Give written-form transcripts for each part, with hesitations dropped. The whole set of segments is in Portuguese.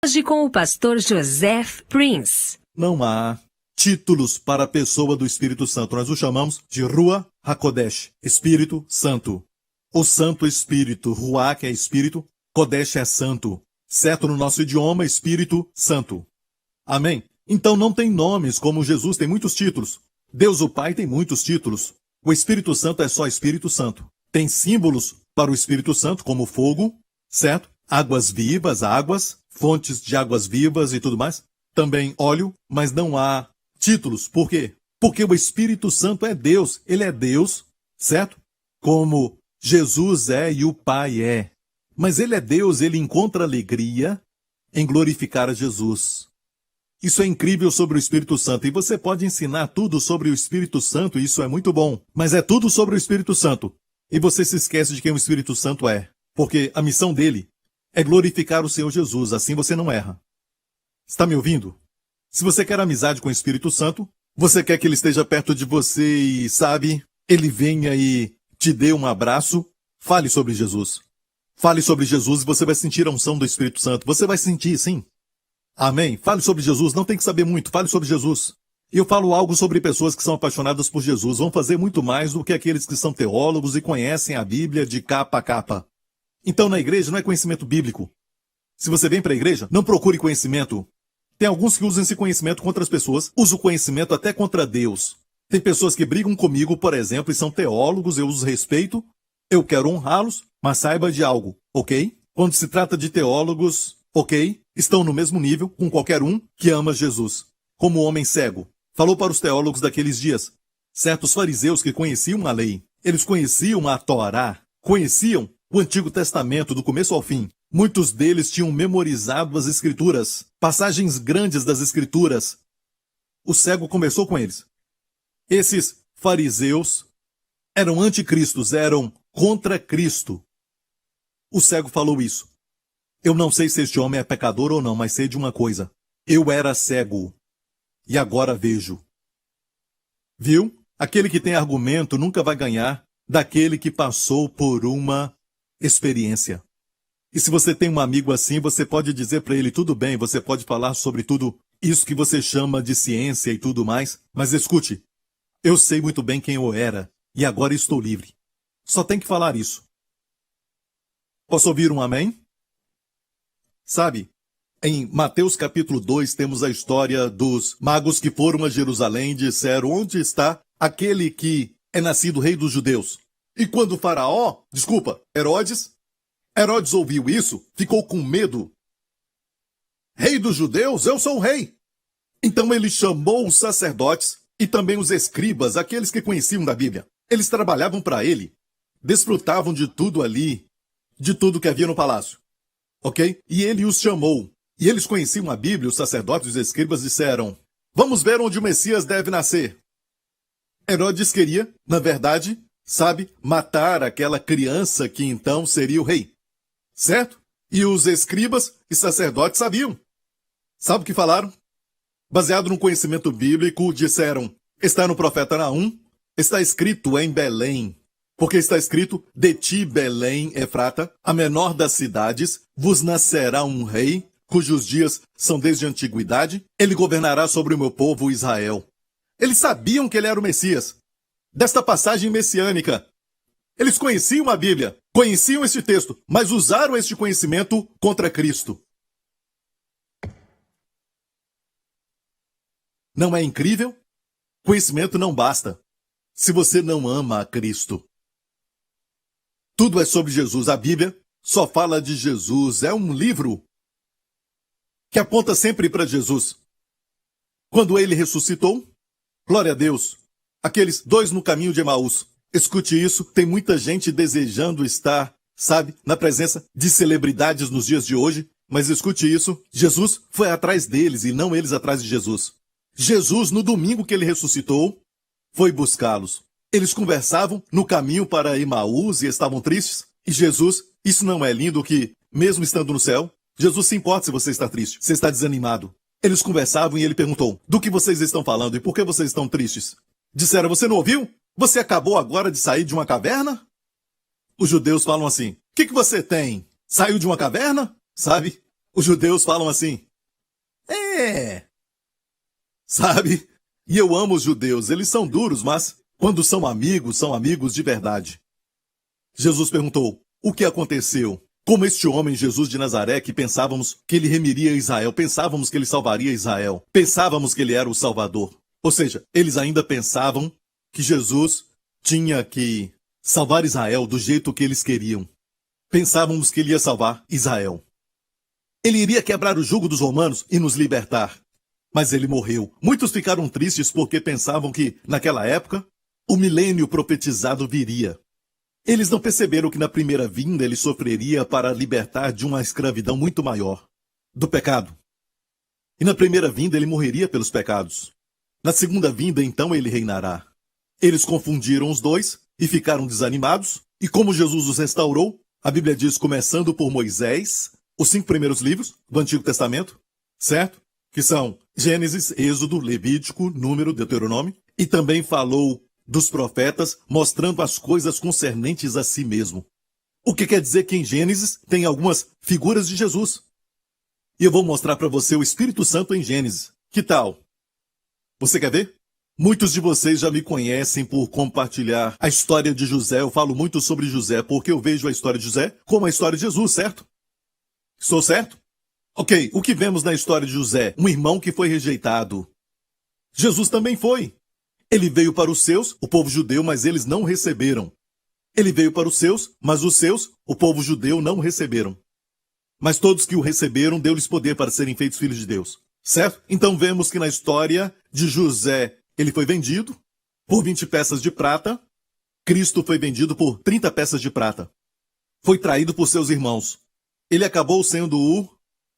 Hoje com o pastor Joseph Prince. Não há títulos para a pessoa do Espírito Santo. Nós o chamamos de Ruach HaKodesh, Espírito Santo. O Santo Espírito, Ruach é Espírito, Kodesh é Santo. Certo no nosso idioma, Espírito Santo. Amém? Então não tem nomes como Jesus, tem muitos títulos. Deus o Pai tem muitos títulos. O Espírito Santo é só Espírito Santo. Tem símbolos para o Espírito Santo, como fogo, certo? Águas vivas, águas, fontes de águas vivas e tudo mais. Também óleo, mas não há títulos. Por quê? Porque o Espírito Santo é Deus. Ele é Deus, certo? Como Jesus é e o Pai é. Mas ele é Deus, ele encontra alegria em glorificar a Jesus. Isso é incrível sobre o Espírito Santo. E você pode ensinar tudo sobre o Espírito Santo, e isso é muito bom. Mas é tudo sobre o Espírito Santo. E você se esquece de quem o Espírito Santo é. Porque a missão dele é glorificar o Senhor Jesus. Assim você não erra. Está me ouvindo? Se você quer amizade com o Espírito Santo, você quer que ele esteja perto de você e, sabe, ele venha e te dê um abraço, fale sobre Jesus. Fale sobre Jesus e você vai sentir a unção do Espírito Santo. Você vai sentir, sim. Amém? Fale sobre Jesus. Não tem que saber muito. Fale sobre Jesus. E eu falo algo sobre pessoas que são apaixonadas por Jesus. Vão fazer muito mais do que aqueles que são teólogos e conhecem a Bíblia de capa a capa. Então, na igreja não é conhecimento bíblico. Se você vem para a igreja, não procure conhecimento. Tem alguns que usam esse conhecimento contra as pessoas. Usam o conhecimento até contra Deus. Tem pessoas que brigam comigo, por exemplo, e são teólogos. Eu os respeito. Eu quero honrá-los. Mas saiba de algo, ok? Quando se trata de teólogos, ok? Estão no mesmo nível com qualquer um que ama Jesus. Como o homem cego falou para os teólogos daqueles dias. Certos fariseus que conheciam a lei, eles conheciam a Torá, conheciam o Antigo Testamento do começo ao fim. Muitos deles tinham memorizado as Escrituras, passagens grandes das Escrituras. O cego conversou com eles. Esses fariseus eram anticristos, eram contra Cristo. O cego falou isso. Eu não sei se este homem é pecador ou não, mas sei de uma coisa. Eu era cego e agora vejo. Viu? Aquele que tem argumento nunca vai ganhar daquele que passou por uma experiência. E se você tem um amigo assim, você pode dizer para ele, tudo bem, você pode falar sobre tudo isso que você chama de ciência e tudo mais, mas escute, eu sei muito bem quem eu era e agora estou livre. Só tem que falar isso. Posso ouvir um amém? Sabe, em Mateus capítulo 2 temos a história dos magos que foram a Jerusalém e disseram, onde está aquele que é nascido rei dos judeus? E quando Herodes ouviu isso, ficou com medo. Rei dos judeus? Eu sou o rei. Então ele chamou os sacerdotes e também os escribas, aqueles que conheciam da Bíblia. Eles trabalhavam para ele, desfrutavam de tudo ali, de tudo que havia no palácio. Ok? E ele os chamou. E eles conheciam a Bíblia, os sacerdotes e os escribas disseram, vamos ver onde o Messias deve nascer. Herodes queria, na verdade, matar aquela criança que então seria o rei. Certo? E os escribas e sacerdotes sabiam. Sabe o que falaram? Baseado no conhecimento bíblico, disseram, está no profeta Naum, está escrito em Belém. Porque está escrito, de ti, Belém, Efrata, a menor das cidades, vos nascerá um rei, cujos dias são desde a antiguidade, ele governará sobre o meu povo Israel. Eles sabiam que ele era o Messias. Desta passagem messiânica. Eles conheciam a Bíblia, conheciam este texto, mas usaram este conhecimento contra Cristo. Não é incrível? Conhecimento não basta, se você não ama a Cristo. Tudo é sobre Jesus. A Bíblia só fala de Jesus. É um livro que aponta sempre para Jesus. Quando ele ressuscitou, glória a Deus, aqueles dois no caminho de Emaús. Escute isso, tem muita gente desejando estar, na presença de celebridades nos dias de hoje. Mas escute isso, Jesus foi atrás deles e não eles atrás de Jesus. Jesus, no domingo que ele ressuscitou, foi buscá-los. Eles conversavam no caminho para Emaús e estavam tristes. E Jesus, isso não é lindo que, mesmo estando no céu, Jesus se importa se você está triste, se está desanimado. Eles conversavam e ele perguntou, do que vocês estão falando e por que vocês estão tristes? Disseram, você não ouviu? Você acabou agora de sair de uma caverna? Os judeus falam assim, o que você tem? Saiu de uma caverna? Os judeus falam assim, é, sabe? E eu amo os judeus, eles são duros, mas quando são amigos de verdade. Jesus perguntou, o que aconteceu? Como este homem, Jesus de Nazaré, que pensávamos que ele remiria Israel, pensávamos que ele salvaria Israel, pensávamos que ele era o Salvador. Ou seja, eles ainda pensavam que Jesus tinha que salvar Israel do jeito que eles queriam. Pensávamos que ele ia salvar Israel. Ele iria quebrar o jugo dos romanos e nos libertar. Mas ele morreu. Muitos ficaram tristes porque pensavam que, naquela época, o milênio profetizado viria. Eles não perceberam que na primeira vinda ele sofreria para libertar de uma escravidão muito maior, do pecado. E na primeira vinda ele morreria pelos pecados. Na segunda vinda, então, ele reinará. Eles confundiram os dois e ficaram desanimados. E como Jesus os restaurou, a Bíblia diz, começando por Moisés, os 5 primeiros livros do Antigo Testamento, certo? Que são Gênesis, Êxodo, Levítico, Número, Deuteronômio. E também falou dos profetas, mostrando as coisas concernentes a si mesmo. O que quer dizer que em Gênesis tem algumas figuras de Jesus. E eu vou mostrar para você o Espírito Santo em Gênesis. Que tal? Você quer ver? Muitos de vocês já me conhecem por compartilhar a história de José. Eu falo muito sobre José porque eu vejo a história de José como a história de Jesus, certo? Estou certo? Ok, o que vemos na história de José? Um irmão que foi rejeitado. Jesus também foi. Ele veio para os seus, o povo judeu, mas eles não receberam. Ele veio para os seus, mas os seus, o povo judeu, não receberam. Mas todos que o receberam, deu-lhes poder para serem feitos filhos de Deus. Certo? Então vemos que na história de José, ele foi vendido por 20 peças de prata. Cristo foi vendido por 30 peças de prata. Foi traído por seus irmãos. Ele acabou sendo o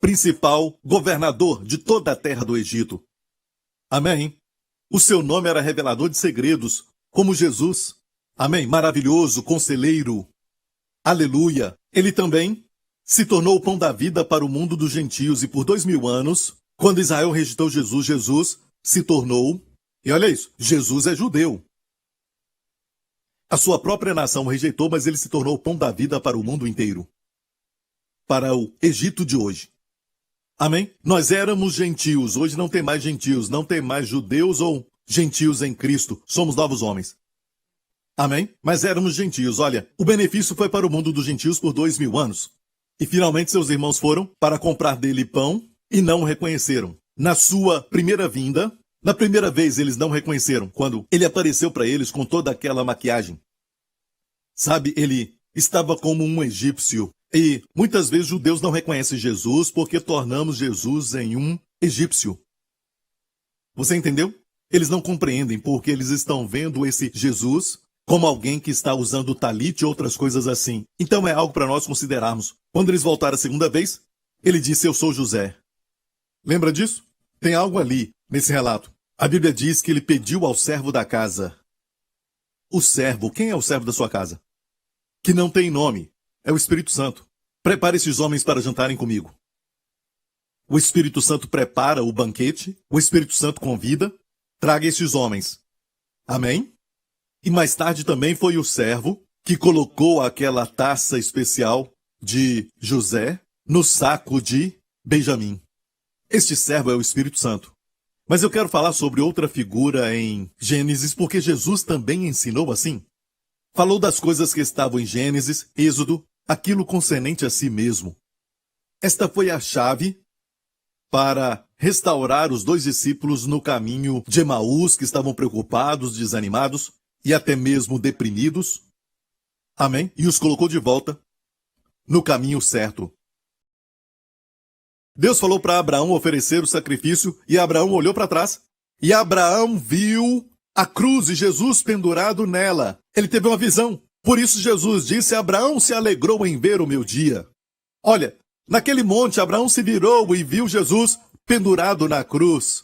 principal governador de toda a terra do Egito. Amém? O seu nome era revelador de segredos, como Jesus. Amém? Maravilhoso, conselheiro. Aleluia. Ele também se tornou o pão da vida para o mundo dos gentios e por 2000 anos, quando Israel rejeitou Jesus, Jesus se tornou, e olha isso, Jesus é judeu. A sua própria nação o rejeitou, mas ele se tornou o pão da vida para o mundo inteiro. Para o Egito de hoje. Amém? Nós éramos gentios, hoje não tem mais gentios, não tem mais judeus ou gentios em Cristo, somos novos homens. Amém? Mas éramos gentios, olha, o benefício foi para o mundo dos gentios por 2000 anos. E finalmente seus irmãos foram para comprar dele pão e não o reconheceram. Na sua primeira vinda, na primeira vez eles não reconheceram, quando ele apareceu para eles com toda aquela maquiagem. Sabe, ele estava como um egípcio. E muitas vezes judeus não reconhecem Jesus porque tornamos Jesus em um egípcio. Você entendeu? Eles não compreendem porque eles estão vendo esse Jesus como alguém que está usando talit e outras coisas assim. Então é algo para nós considerarmos. Quando eles voltaram a segunda vez, ele disse, eu sou José. Lembra disso? Tem algo ali, nesse relato. A Bíblia diz que ele pediu ao servo da casa. O servo, quem é o servo da sua casa? Que não tem nome. É o Espírito Santo. Prepare esses homens para jantarem comigo. O Espírito Santo prepara o banquete, o Espírito Santo convida, traga esses homens. Amém? E mais tarde também foi o servo que colocou aquela taça especial de José no saco de Benjamim. Este servo é o Espírito Santo. Mas eu quero falar sobre outra figura em Gênesis, porque Jesus também ensinou assim. Falou das coisas que estavam em Gênesis, Êxodo, aquilo concernente a si mesmo. Esta foi a chave para restaurar os 2 discípulos no caminho de Emaús, que estavam preocupados, desanimados e até mesmo deprimidos. Amém? E os colocou de volta no caminho certo. Deus falou para Abraão oferecer o sacrifício e Abraão olhou para trás. E Abraão viu a cruz e Jesus pendurado nela. Ele teve uma visão. Por isso Jesus disse, Abraão se alegrou em ver o meu dia. Olha, naquele monte Abraão se virou e viu Jesus pendurado na cruz.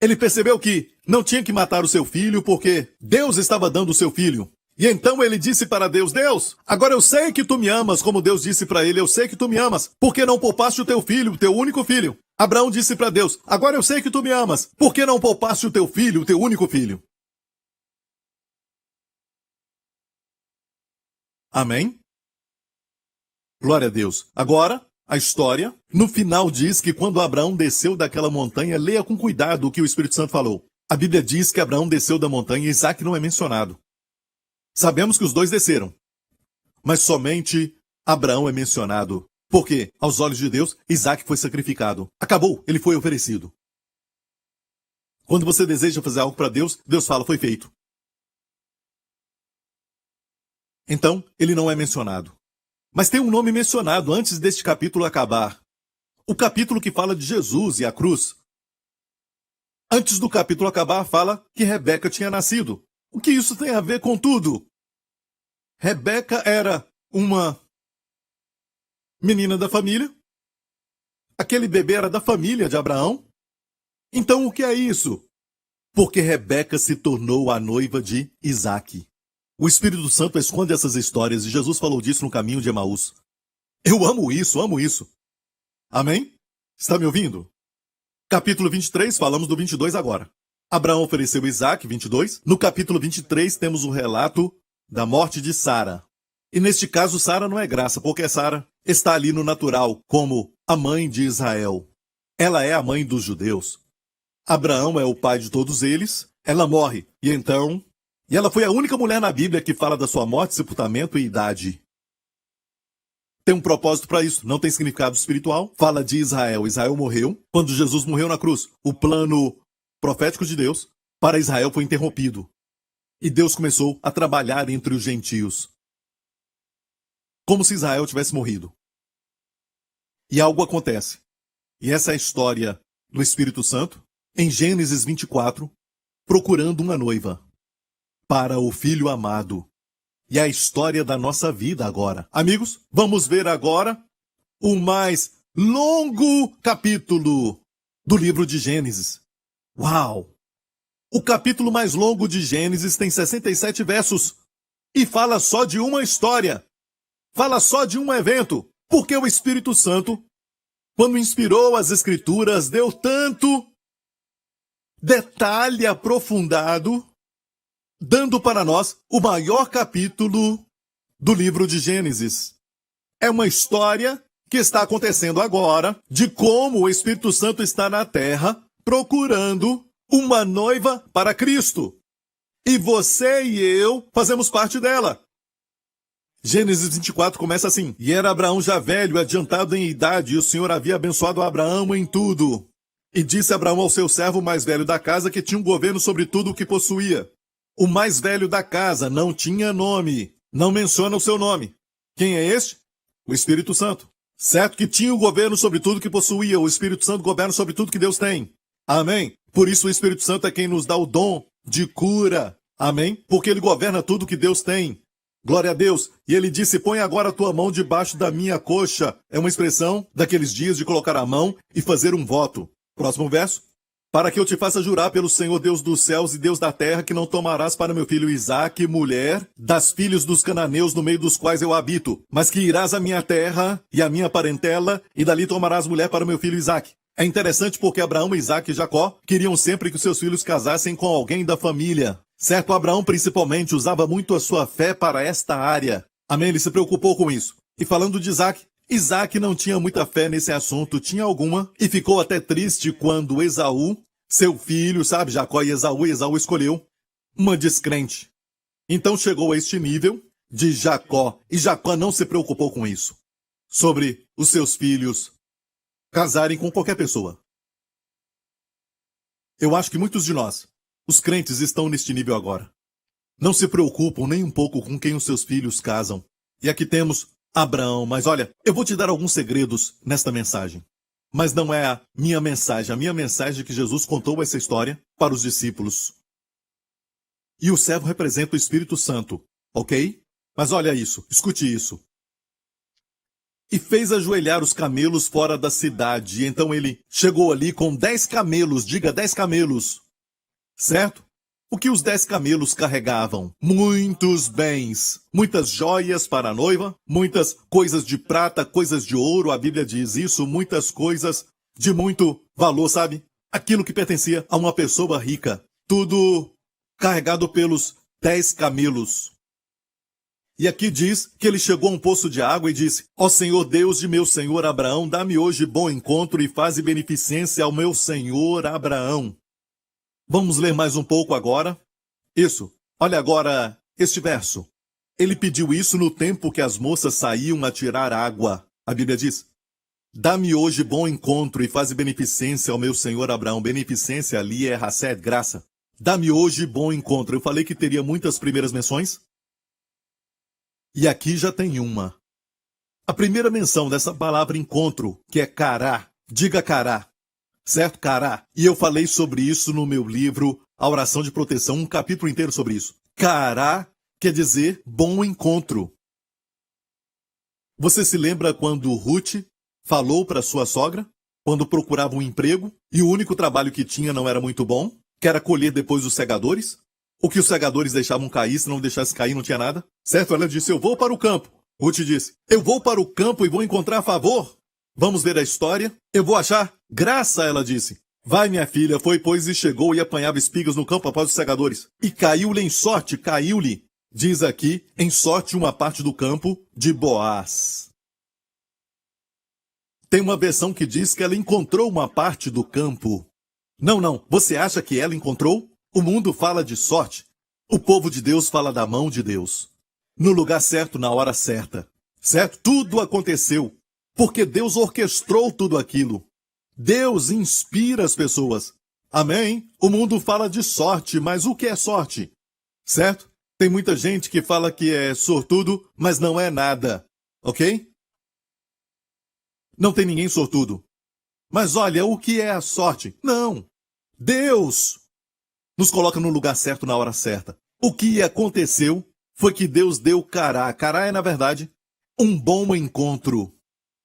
Ele percebeu que não tinha que matar o seu filho porque Deus estava dando o seu filho. E então ele disse para Deus, Deus, agora eu sei que tu me amas, como Deus disse para ele, eu sei que tu me amas, por que não poupaste o teu filho, o teu único filho? Abraão disse para Deus, agora eu sei que tu me amas, por que não poupaste o teu filho, o teu único filho? Amém? Glória a Deus. Agora, a história, no final diz que quando Abraão desceu daquela montanha, leia com cuidado o que o Espírito Santo falou. A Bíblia diz que Abraão desceu da montanha e Isaac não é mencionado. Sabemos que os dois desceram, mas somente Abraão é mencionado. Porque, aos olhos de Deus, Isaac foi sacrificado. Acabou, ele foi oferecido. Quando você deseja fazer algo para Deus, Deus fala, foi feito. Então, ele não é mencionado. Mas tem um nome mencionado antes deste capítulo acabar. O capítulo que fala de Jesus e a cruz. Antes do capítulo acabar, fala que Rebeca tinha nascido. O que isso tem a ver com tudo? Rebeca era uma menina da família. Aquele bebê era da família de Abraão. Então o que é isso? Porque Rebeca se tornou a noiva de Isaac. O Espírito Santo esconde essas histórias e Jesus falou disso no caminho de Emaús. Eu amo isso, amo isso. Amém? Está me ouvindo? Capítulo 23, falamos do 22 agora. Abraão ofereceu Isaac, 22. No capítulo 23 temos o relato da morte de Sara. E neste caso Sara não é graça, porque Sara está ali no natural, como a mãe de Israel. Ela é a mãe dos judeus. Abraão é o pai de todos eles. Ela morre. E ela foi a única mulher na Bíblia que fala da sua morte, sepultamento e idade. Tem um propósito para isso, não tem significado espiritual. Fala de Israel. Israel morreu quando Jesus morreu na cruz. O plano profético de Deus para Israel foi interrompido. E Deus começou a trabalhar entre os gentios. Como se Israel tivesse morrido. E algo acontece. E essa é a história do Espírito Santo, em Gênesis 24, procurando uma noiva para o filho amado. E a história da nossa vida agora. Amigos, vamos ver agora o mais longo capítulo do livro de Gênesis. Uau! O capítulo mais longo de Gênesis tem 67 versos e fala só de uma história. Fala só de um evento. Porque o Espírito Santo, quando inspirou as Escrituras, deu tanto detalhe aprofundado, dando para nós o maior capítulo do livro de Gênesis. É uma história que está acontecendo agora, de como o Espírito Santo está na terra, procurando uma noiva para Cristo. E você e eu fazemos parte dela. Gênesis 24 começa assim. E era Abraão já velho, adiantado em idade, e o Senhor havia abençoado Abraão em tudo. E disse Abraão ao seu servo mais velho da casa, que tinha um governo sobre tudo o que possuía. O mais velho da casa não tinha nome. Não menciona o seu nome. Quem é este? O Espírito Santo. Certo que tinha o governo sobre tudo que possuía. O Espírito Santo governa sobre tudo que Deus tem. Amém? Por isso o Espírito Santo é quem nos dá o dom de cura. Amém? Porque ele governa tudo que Deus tem. Glória a Deus. E ele disse, põe agora a tua mão debaixo da minha coxa. É uma expressão daqueles dias de colocar a mão e fazer um voto. Próximo verso. Para que eu te faça jurar pelo Senhor Deus dos céus e Deus da terra, que não tomarás para meu filho Isaque mulher das filhos dos cananeus no meio dos quais eu habito, mas que irás à minha terra e à minha parentela, e dali tomarás mulher para meu filho Isaque. É interessante porque Abraão, Isaque e Jacó queriam sempre que seus filhos casassem com alguém da família. Certo, Abraão principalmente usava muito a sua fé para esta área. Amém, ele se preocupou com isso. E falando de Isaque, Isaque não tinha muita fé nesse assunto, tinha alguma, e ficou até triste quando Esaú, seu filho, sabe, Jacó e Esaú escolheu uma descrente. Então chegou a este nível de Jacó, e Jacó não se preocupou com isso, sobre os seus filhos casarem com qualquer pessoa. Eu acho que muitos de nós, os crentes, estão neste nível agora. Não se preocupam nem um pouco com quem os seus filhos casam. E aqui temos Abraão, mas olha, eu vou te dar alguns segredos nesta mensagem. Mas não é a minha mensagem. A minha mensagem é que Jesus contou essa história para os discípulos. E o servo representa o Espírito Santo, ok? Mas olha isso, escute isso. E fez ajoelhar os camelos fora da cidade. E então ele chegou ali com 10 camelos, diga 10 camelos. Certo? O que os 10 camelos carregavam? Muitos bens, muitas joias para a noiva, muitas coisas de prata, coisas de ouro, a Bíblia diz isso, muitas coisas de muito valor, sabe? Aquilo que pertencia a uma pessoa rica. Tudo carregado pelos 10 camelos. E aqui diz que ele chegou a um poço de água e disse: Ó Senhor Deus de meu senhor Abraão, dá-me hoje bom encontro e faze beneficência ao meu senhor Abraão. Vamos ler mais um pouco agora. Isso. Olha agora este verso. Ele pediu isso no tempo que as moças saíam a tirar água. A Bíblia diz: dá-me hoje bom encontro e faze beneficência ao meu senhor Abraão. Beneficência ali é Hased, graça. Dá-me hoje bom encontro. Eu falei que teria muitas primeiras menções. E aqui já tem uma. A primeira menção dessa palavra encontro, que é cará. Diga cará. Certo? Cará. E eu falei sobre isso no meu livro A Oração de Proteção, um capítulo inteiro sobre isso. Cará quer dizer bom encontro. Você se lembra quando Ruth falou para sua sogra, quando procurava um emprego, e o único trabalho que tinha não era muito bom, que era colher depois os segadores? O que os segadores deixavam cair, se não deixasse cair não tinha nada? Certo? Ela disse: eu vou para o campo. Ruth disse: eu vou para o campo e vou encontrar favor. Vamos ver a história? Eu vou achar graça, ela disse. Vai, minha filha, foi, pois, e chegou e apanhava espigas no campo após os segadores. E caiu-lhe em sorte, caiu-lhe, diz aqui, em sorte uma parte do campo de Boaz. Tem uma versão que diz que ela encontrou uma parte do campo. Não, você acha que ela encontrou? O mundo fala de sorte. O povo de Deus fala da mão de Deus. No lugar certo, na hora certa. Certo? Tudo aconteceu. Porque Deus orquestrou tudo aquilo. Deus inspira as pessoas. Amém? O mundo fala de sorte, mas o que é sorte? Certo? Tem muita gente que fala que é sortudo, mas não é nada. Ok? Não tem ninguém sortudo. Mas olha, o que é a sorte? Não. Deus nos coloca no lugar certo na hora certa. O que aconteceu foi que Deus deu cará. Cará é, na verdade, um bom encontro.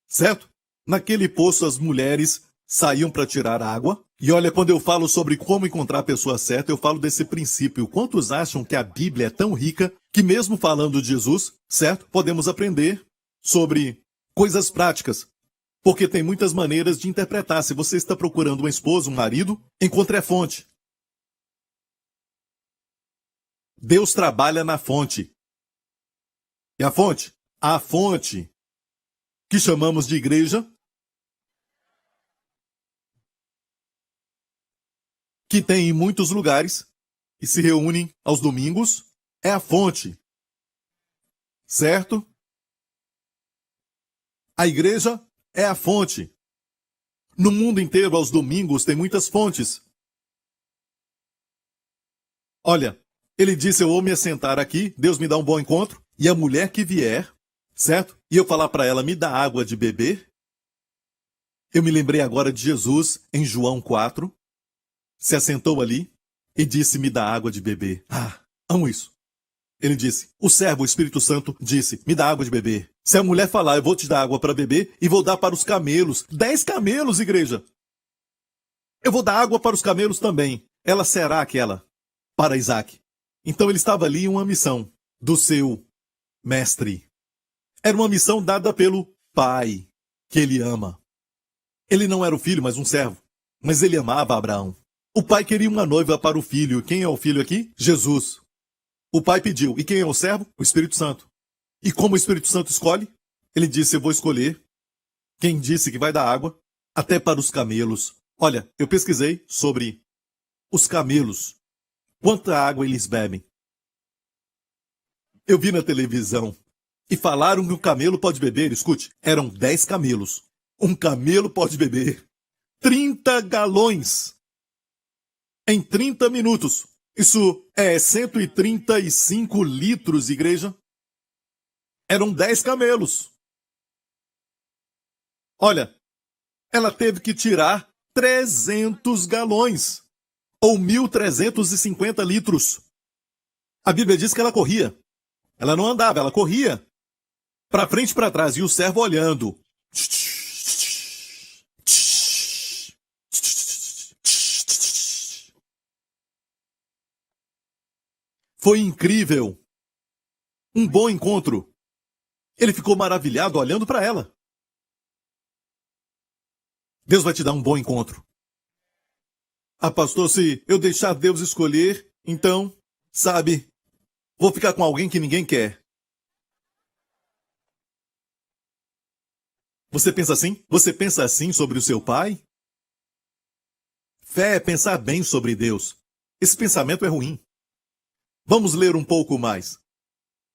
Certo? Naquele poço as mulheres saíam para tirar água. E olha, quando eu falo sobre como encontrar a pessoa certa, eu falo desse princípio. Quantos acham que a Bíblia é tão rica que mesmo falando de Jesus, certo? Podemos aprender sobre coisas práticas. Porque tem muitas maneiras de interpretar. Se você está procurando uma esposa, um marido, encontre a fonte. Deus trabalha na fonte. E a fonte? A fonte que chamamos de igreja, que tem em muitos lugares e se reúnem aos domingos, é a fonte. Certo? A igreja é a fonte. No mundo inteiro, aos domingos, tem muitas fontes. Olha, ele disse: eu vou me assentar aqui, Deus me dá um bom encontro, e a mulher que vier, certo? E eu falar para ela: me dá água de beber. Eu me lembrei agora de Jesus, em João 4, se assentou ali e disse: me dá água de beber. Ah, amo isso. Ele disse: o servo, o Espírito Santo, disse: me dá água de beber. Se a mulher falar: eu vou te dar água para beber e vou dar para os camelos. 10 camelos, igreja. Eu vou dar água para os camelos também. Ela será aquela para Isaac. Então ele estava ali em uma missão do seu mestre. Era uma missão dada pelo pai, que ele ama. Ele não era o filho, mas um servo. Mas ele amava Abraão. O pai queria uma noiva para o filho. Quem é o filho aqui? Jesus. O pai pediu. E quem é o servo? O Espírito Santo. E como o Espírito Santo escolhe? Ele disse: eu vou escolher quem disse que vai dar água até para os camelos. Olha, eu pesquisei sobre os camelos. Quanta água eles bebem? Eu vi na televisão e falaram que o camelo pode beber, escute, eram 10 camelos. Um camelo pode beber 30 galões em 30 minutos. Isso é 135 litros, igreja. Eram 10 camelos. Olha, ela teve que tirar 300 galões, ou 1.350 litros. A Bíblia diz que ela corria. Ela não andava, ela corria. Para frente e para trás, e o servo olhando. Foi incrível. Um bom encontro. Ele ficou maravilhado olhando para ela. Deus vai te dar um bom encontro. Ah, pastor, se eu deixar Deus escolher, então, sabe, vou ficar com alguém que ninguém quer. Você pensa assim? Você pensa assim sobre o seu pai? Fé é pensar bem sobre Deus. Esse pensamento é ruim. Vamos ler um pouco mais.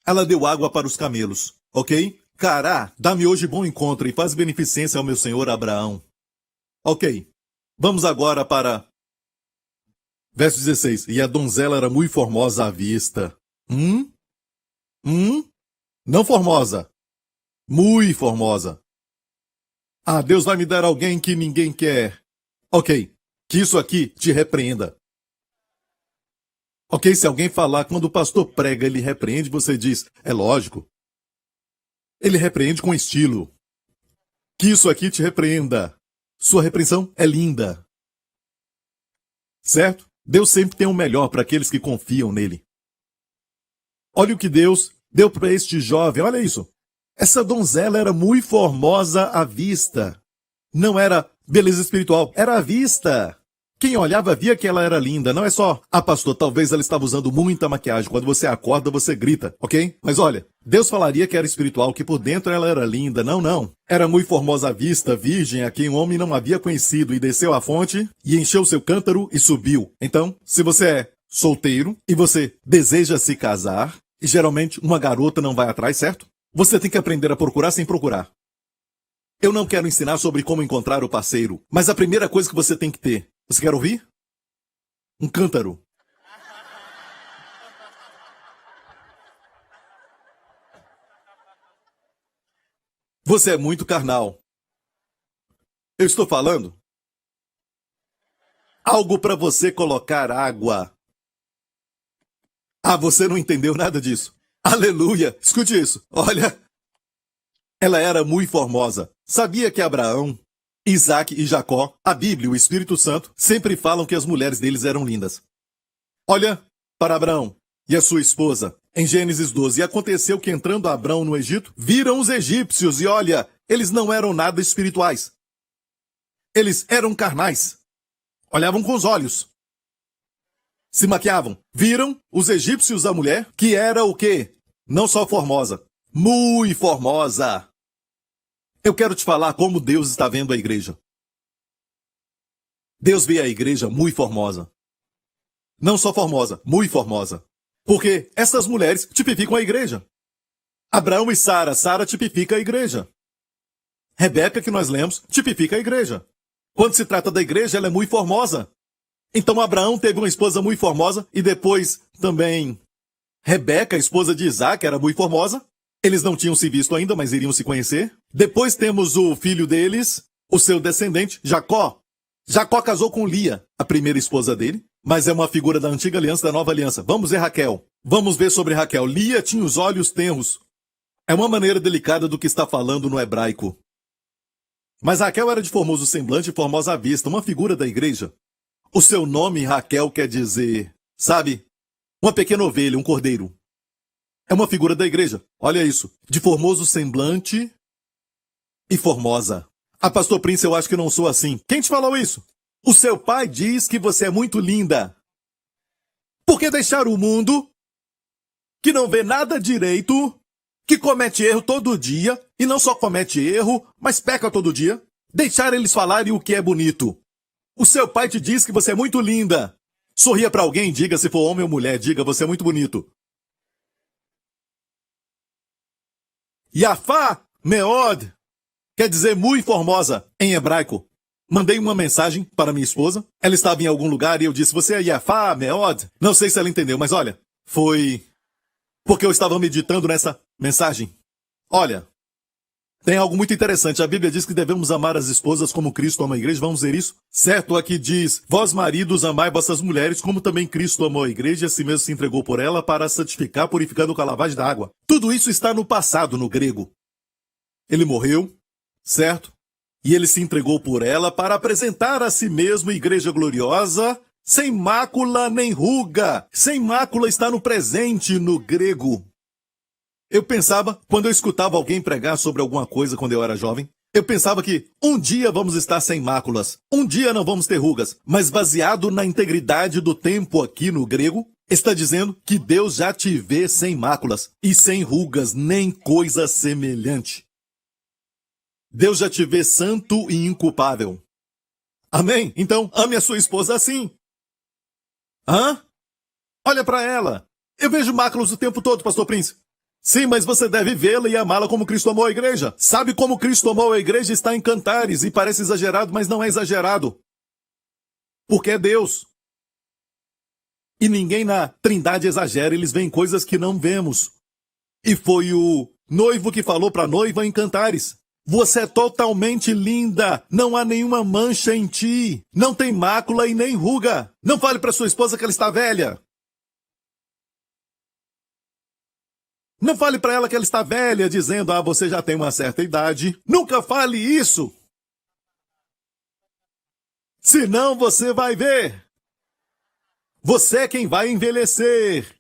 Ela deu água para os camelos, ok? Cará, dá-me hoje bom encontro e faz beneficência ao meu senhor Abraão. Ok. Vamos agora para... Verso 16. E a donzela era muito formosa à vista. Não formosa. Muito formosa. Ah, Deus vai me dar alguém que ninguém quer. Ok. Que isso aqui te repreenda. Ok, se alguém falar quando o pastor prega, ele repreende, você diz, é lógico. Ele repreende com estilo. Que isso aqui te repreenda. Sua repreensão é linda. Certo? Deus sempre tem o melhor para aqueles que confiam nele. Olha o que Deus deu para este jovem, olha isso. Essa donzela era muito formosa à vista. Não era beleza espiritual, era à vista. Quem olhava via que ela era linda, não é só, pastor, talvez ela estava usando muita maquiagem. Quando você acorda, você grita, ok? Mas olha, Deus falaria que era espiritual, que por dentro ela era linda. Não. Era muito formosa à vista, virgem, a quem o homem não havia conhecido, e desceu à fonte, e encheu seu cântaro e subiu. Então, se você é solteiro, e você deseja se casar, e geralmente uma garota não vai atrás, certo? Você tem que aprender a procurar sem procurar. Eu não quero ensinar sobre como encontrar o parceiro, mas a primeira coisa que você tem que ter, você quer ouvir? Um cântaro. Você é muito carnal. Eu estou falando algo para você colocar água. Ah, você não entendeu nada disso. Aleluia! Escute isso. Olha, ela era muito formosa. Sabia que Abraão, Isaac e Jacó, a Bíblia e o Espírito Santo, sempre falam que as mulheres deles eram lindas. Olha para Abraão e a sua esposa, em Gênesis 12. E aconteceu que entrando Abraão no Egito, viram os egípcios e olha, eles não eram nada espirituais. Eles eram carnais. Olhavam com os olhos. Se maquiavam. Viram os egípcios a mulher, que era o quê? Não só formosa, muito formosa. Eu quero te falar como Deus está vendo a igreja. Deus vê a igreja muito formosa. Não só formosa, muito formosa. Porque essas mulheres tipificam a igreja. Abraão e Sara, Sara tipifica a igreja. Rebeca, que nós lemos, tipifica a igreja. Quando se trata da igreja, ela é muito formosa. Então Abraão teve uma esposa muito formosa e depois também Rebeca, esposa de Isaac, era muito formosa. Eles não tinham se visto ainda, mas iriam se conhecer. Depois temos o filho deles, o seu descendente, Jacó. Jacó casou com Lia, a primeira esposa dele, mas é uma figura da antiga aliança, da nova aliança. Vamos ver Raquel. Vamos ver sobre Raquel. Lia tinha os olhos tenros. É uma maneira delicada do que está falando no hebraico. Mas Raquel era de formoso semblante e formosa à vista, uma figura da igreja. O seu nome, Raquel, quer dizer, sabe, uma pequena ovelha, um cordeiro. É uma figura da igreja. Olha isso. De formoso semblante e formosa. Ah, pastor Prince, eu acho que não sou assim. Quem te falou isso? O seu pai diz que você é muito linda. Por que deixar o mundo, que não vê nada direito, que comete erro todo dia, e não só comete erro, mas peca todo dia, deixar eles falarem o que é bonito? O seu pai te diz que você é muito linda. Sorria para alguém, diga se for homem ou mulher, diga você é muito bonito. Yafá Meod quer dizer muito formosa em hebraico. Mandei uma mensagem para minha esposa. Ela estava em algum lugar e eu disse, você é Yafá Meod? Não sei se ela entendeu, mas olha, foi porque eu estava meditando nessa mensagem. Olha, tem algo muito interessante. A Bíblia diz que devemos amar as esposas como Cristo ama a igreja. Vamos ver isso? Certo, aqui diz, vós maridos amai vossas mulheres, como também Cristo amou a igreja e assim mesmo se entregou por ela para santificar, purificando com a lavagem da água. Tudo isso está no passado, no grego. Ele morreu, certo? E ele se entregou por ela para apresentar a si mesmo igreja gloriosa, sem mácula nem ruga. Sem mácula está no presente, no grego. Eu pensava, quando eu escutava alguém pregar sobre alguma coisa quando eu era jovem, eu pensava que um dia vamos estar sem máculas, um dia não vamos ter rugas, mas baseado na integridade do tempo aqui no grego, está dizendo que Deus já te vê sem máculas e sem rugas, nem coisa semelhante. Deus já te vê santo e inculpável. Amém? Então, ame a sua esposa assim. Hã? Olha para ela. Eu vejo máculas o tempo todo, pastor Prince. Sim, mas você deve vê-la e amá-la como Cristo amou a igreja. Sabe como Cristo amou a igreja? Está em Cantares e parece exagerado, mas não é exagerado. Porque é Deus. E ninguém na Trindade exagera, eles veem coisas que não vemos. E foi o noivo que falou para a noiva em Cantares: você é totalmente linda, não há nenhuma mancha em ti, não tem mácula e nem ruga. Não fale para sua esposa que ela está velha. Não fale para ela que ela está velha, dizendo: ah, você já tem uma certa idade. Nunca fale isso. Senão você vai ver. Você é quem vai envelhecer.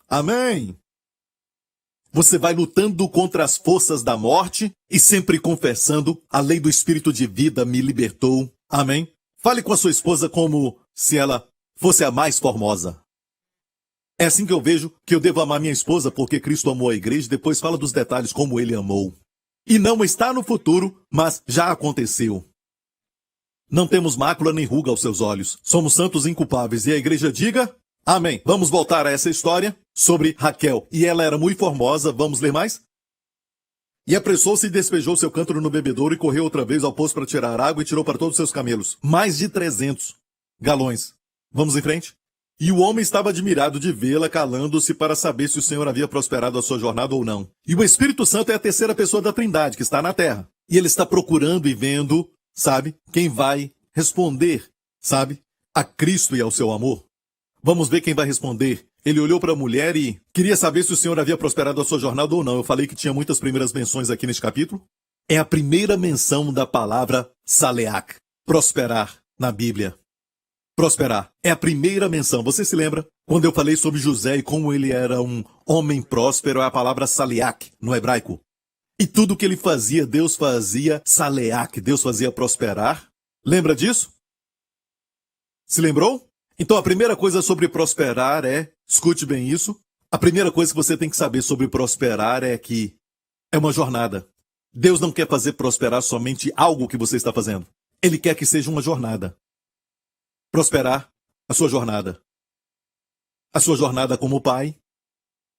Amém? Você vai lutando contra as forças da morte e sempre confessando: a lei do Espírito de vida me libertou. Amém? Fale com a sua esposa como se ela fosse a mais formosa. É assim que eu vejo que eu devo amar minha esposa, porque Cristo amou a igreja e depois fala dos detalhes como ele amou. E não está no futuro, mas já aconteceu. Não temos mácula nem ruga aos seus olhos. Somos santos e inculpáveis. E a igreja diga: amém. Vamos voltar a essa história sobre Raquel. E ela era muito formosa. Vamos ler mais? E apressou-se e despejou seu cântaro no bebedouro e correu outra vez ao poço para tirar água e tirou para todos os seus camelos. Mais de 300 galões. Vamos em frente? E o homem estava admirado de vê-la, calando-se para saber se o Senhor havia prosperado a sua jornada ou não. E o Espírito Santo é a terceira pessoa da Trindade, que está na terra. E ele está procurando e vendo, sabe, quem vai responder, sabe, a Cristo e ao seu amor. Vamos ver quem vai responder. Ele olhou para a mulher e queria saber se o Senhor havia prosperado a sua jornada ou não. Eu falei que tinha muitas primeiras menções aqui neste capítulo. É a primeira menção da palavra saleach, prosperar, na Bíblia. Prosperar. É a primeira menção. Você se lembra? Quando eu falei sobre José e como ele era um homem próspero, é a palavra saleach no hebraico. E tudo que ele fazia, Deus fazia saleach. Deus fazia prosperar. Lembra disso? Se lembrou? Então a primeira coisa sobre prosperar é, escute bem isso, a primeira coisa que você tem que saber sobre prosperar é que é uma jornada. Deus não quer fazer prosperar somente algo que você está fazendo. Ele quer que seja uma jornada. Prosperar a sua jornada. A sua jornada como pai,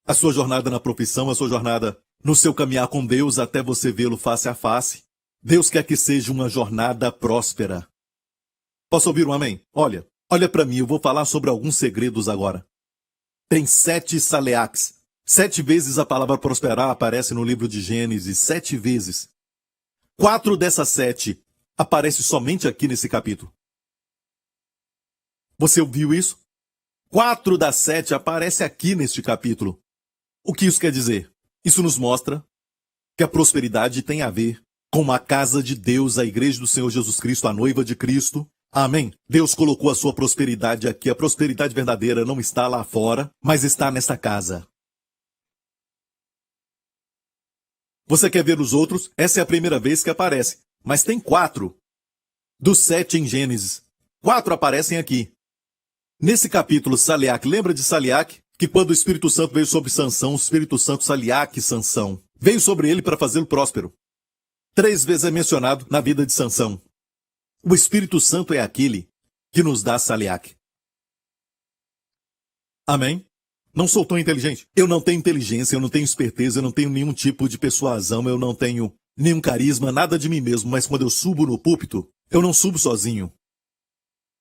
a sua jornada na profissão, a sua jornada no seu caminhar com Deus até você vê-lo face a face. Deus quer que seja uma jornada próspera. Posso ouvir um amém? Olha para mim, eu vou falar sobre alguns segredos agora. Tem 7 saleachs. 7 vezes a palavra prosperar aparece no livro de Gênesis, 7 vezes. 4 dessas 7 aparecem somente aqui nesse capítulo. Você ouviu isso? 4 das 7 aparecem aqui neste capítulo. O que isso quer dizer? Isso nos mostra que a prosperidade tem a ver com a casa de Deus, a igreja do Senhor Jesus Cristo, a noiva de Cristo. Amém? Deus colocou a sua prosperidade aqui. A prosperidade verdadeira não está lá fora, mas está nesta casa. Você quer ver os outros? Essa é a primeira vez que aparece. Mas tem 4 dos 7 em Gênesis. 4 aparecem aqui. Nesse capítulo, Saleach, lembra de Saleach? Que quando o Espírito Santo veio sobre Sansão, o Espírito Santo Saleach Sansão. Veio sobre ele para fazê-lo próspero. 3 vezes é mencionado na vida de Sansão. O Espírito Santo é aquele que nos dá Saleach. Amém? Não sou tão inteligente. Eu não tenho inteligência, eu não tenho esperteza, eu não tenho nenhum tipo de persuasão, eu não tenho nenhum carisma, nada de mim mesmo, mas quando eu subo no púlpito, eu não subo sozinho.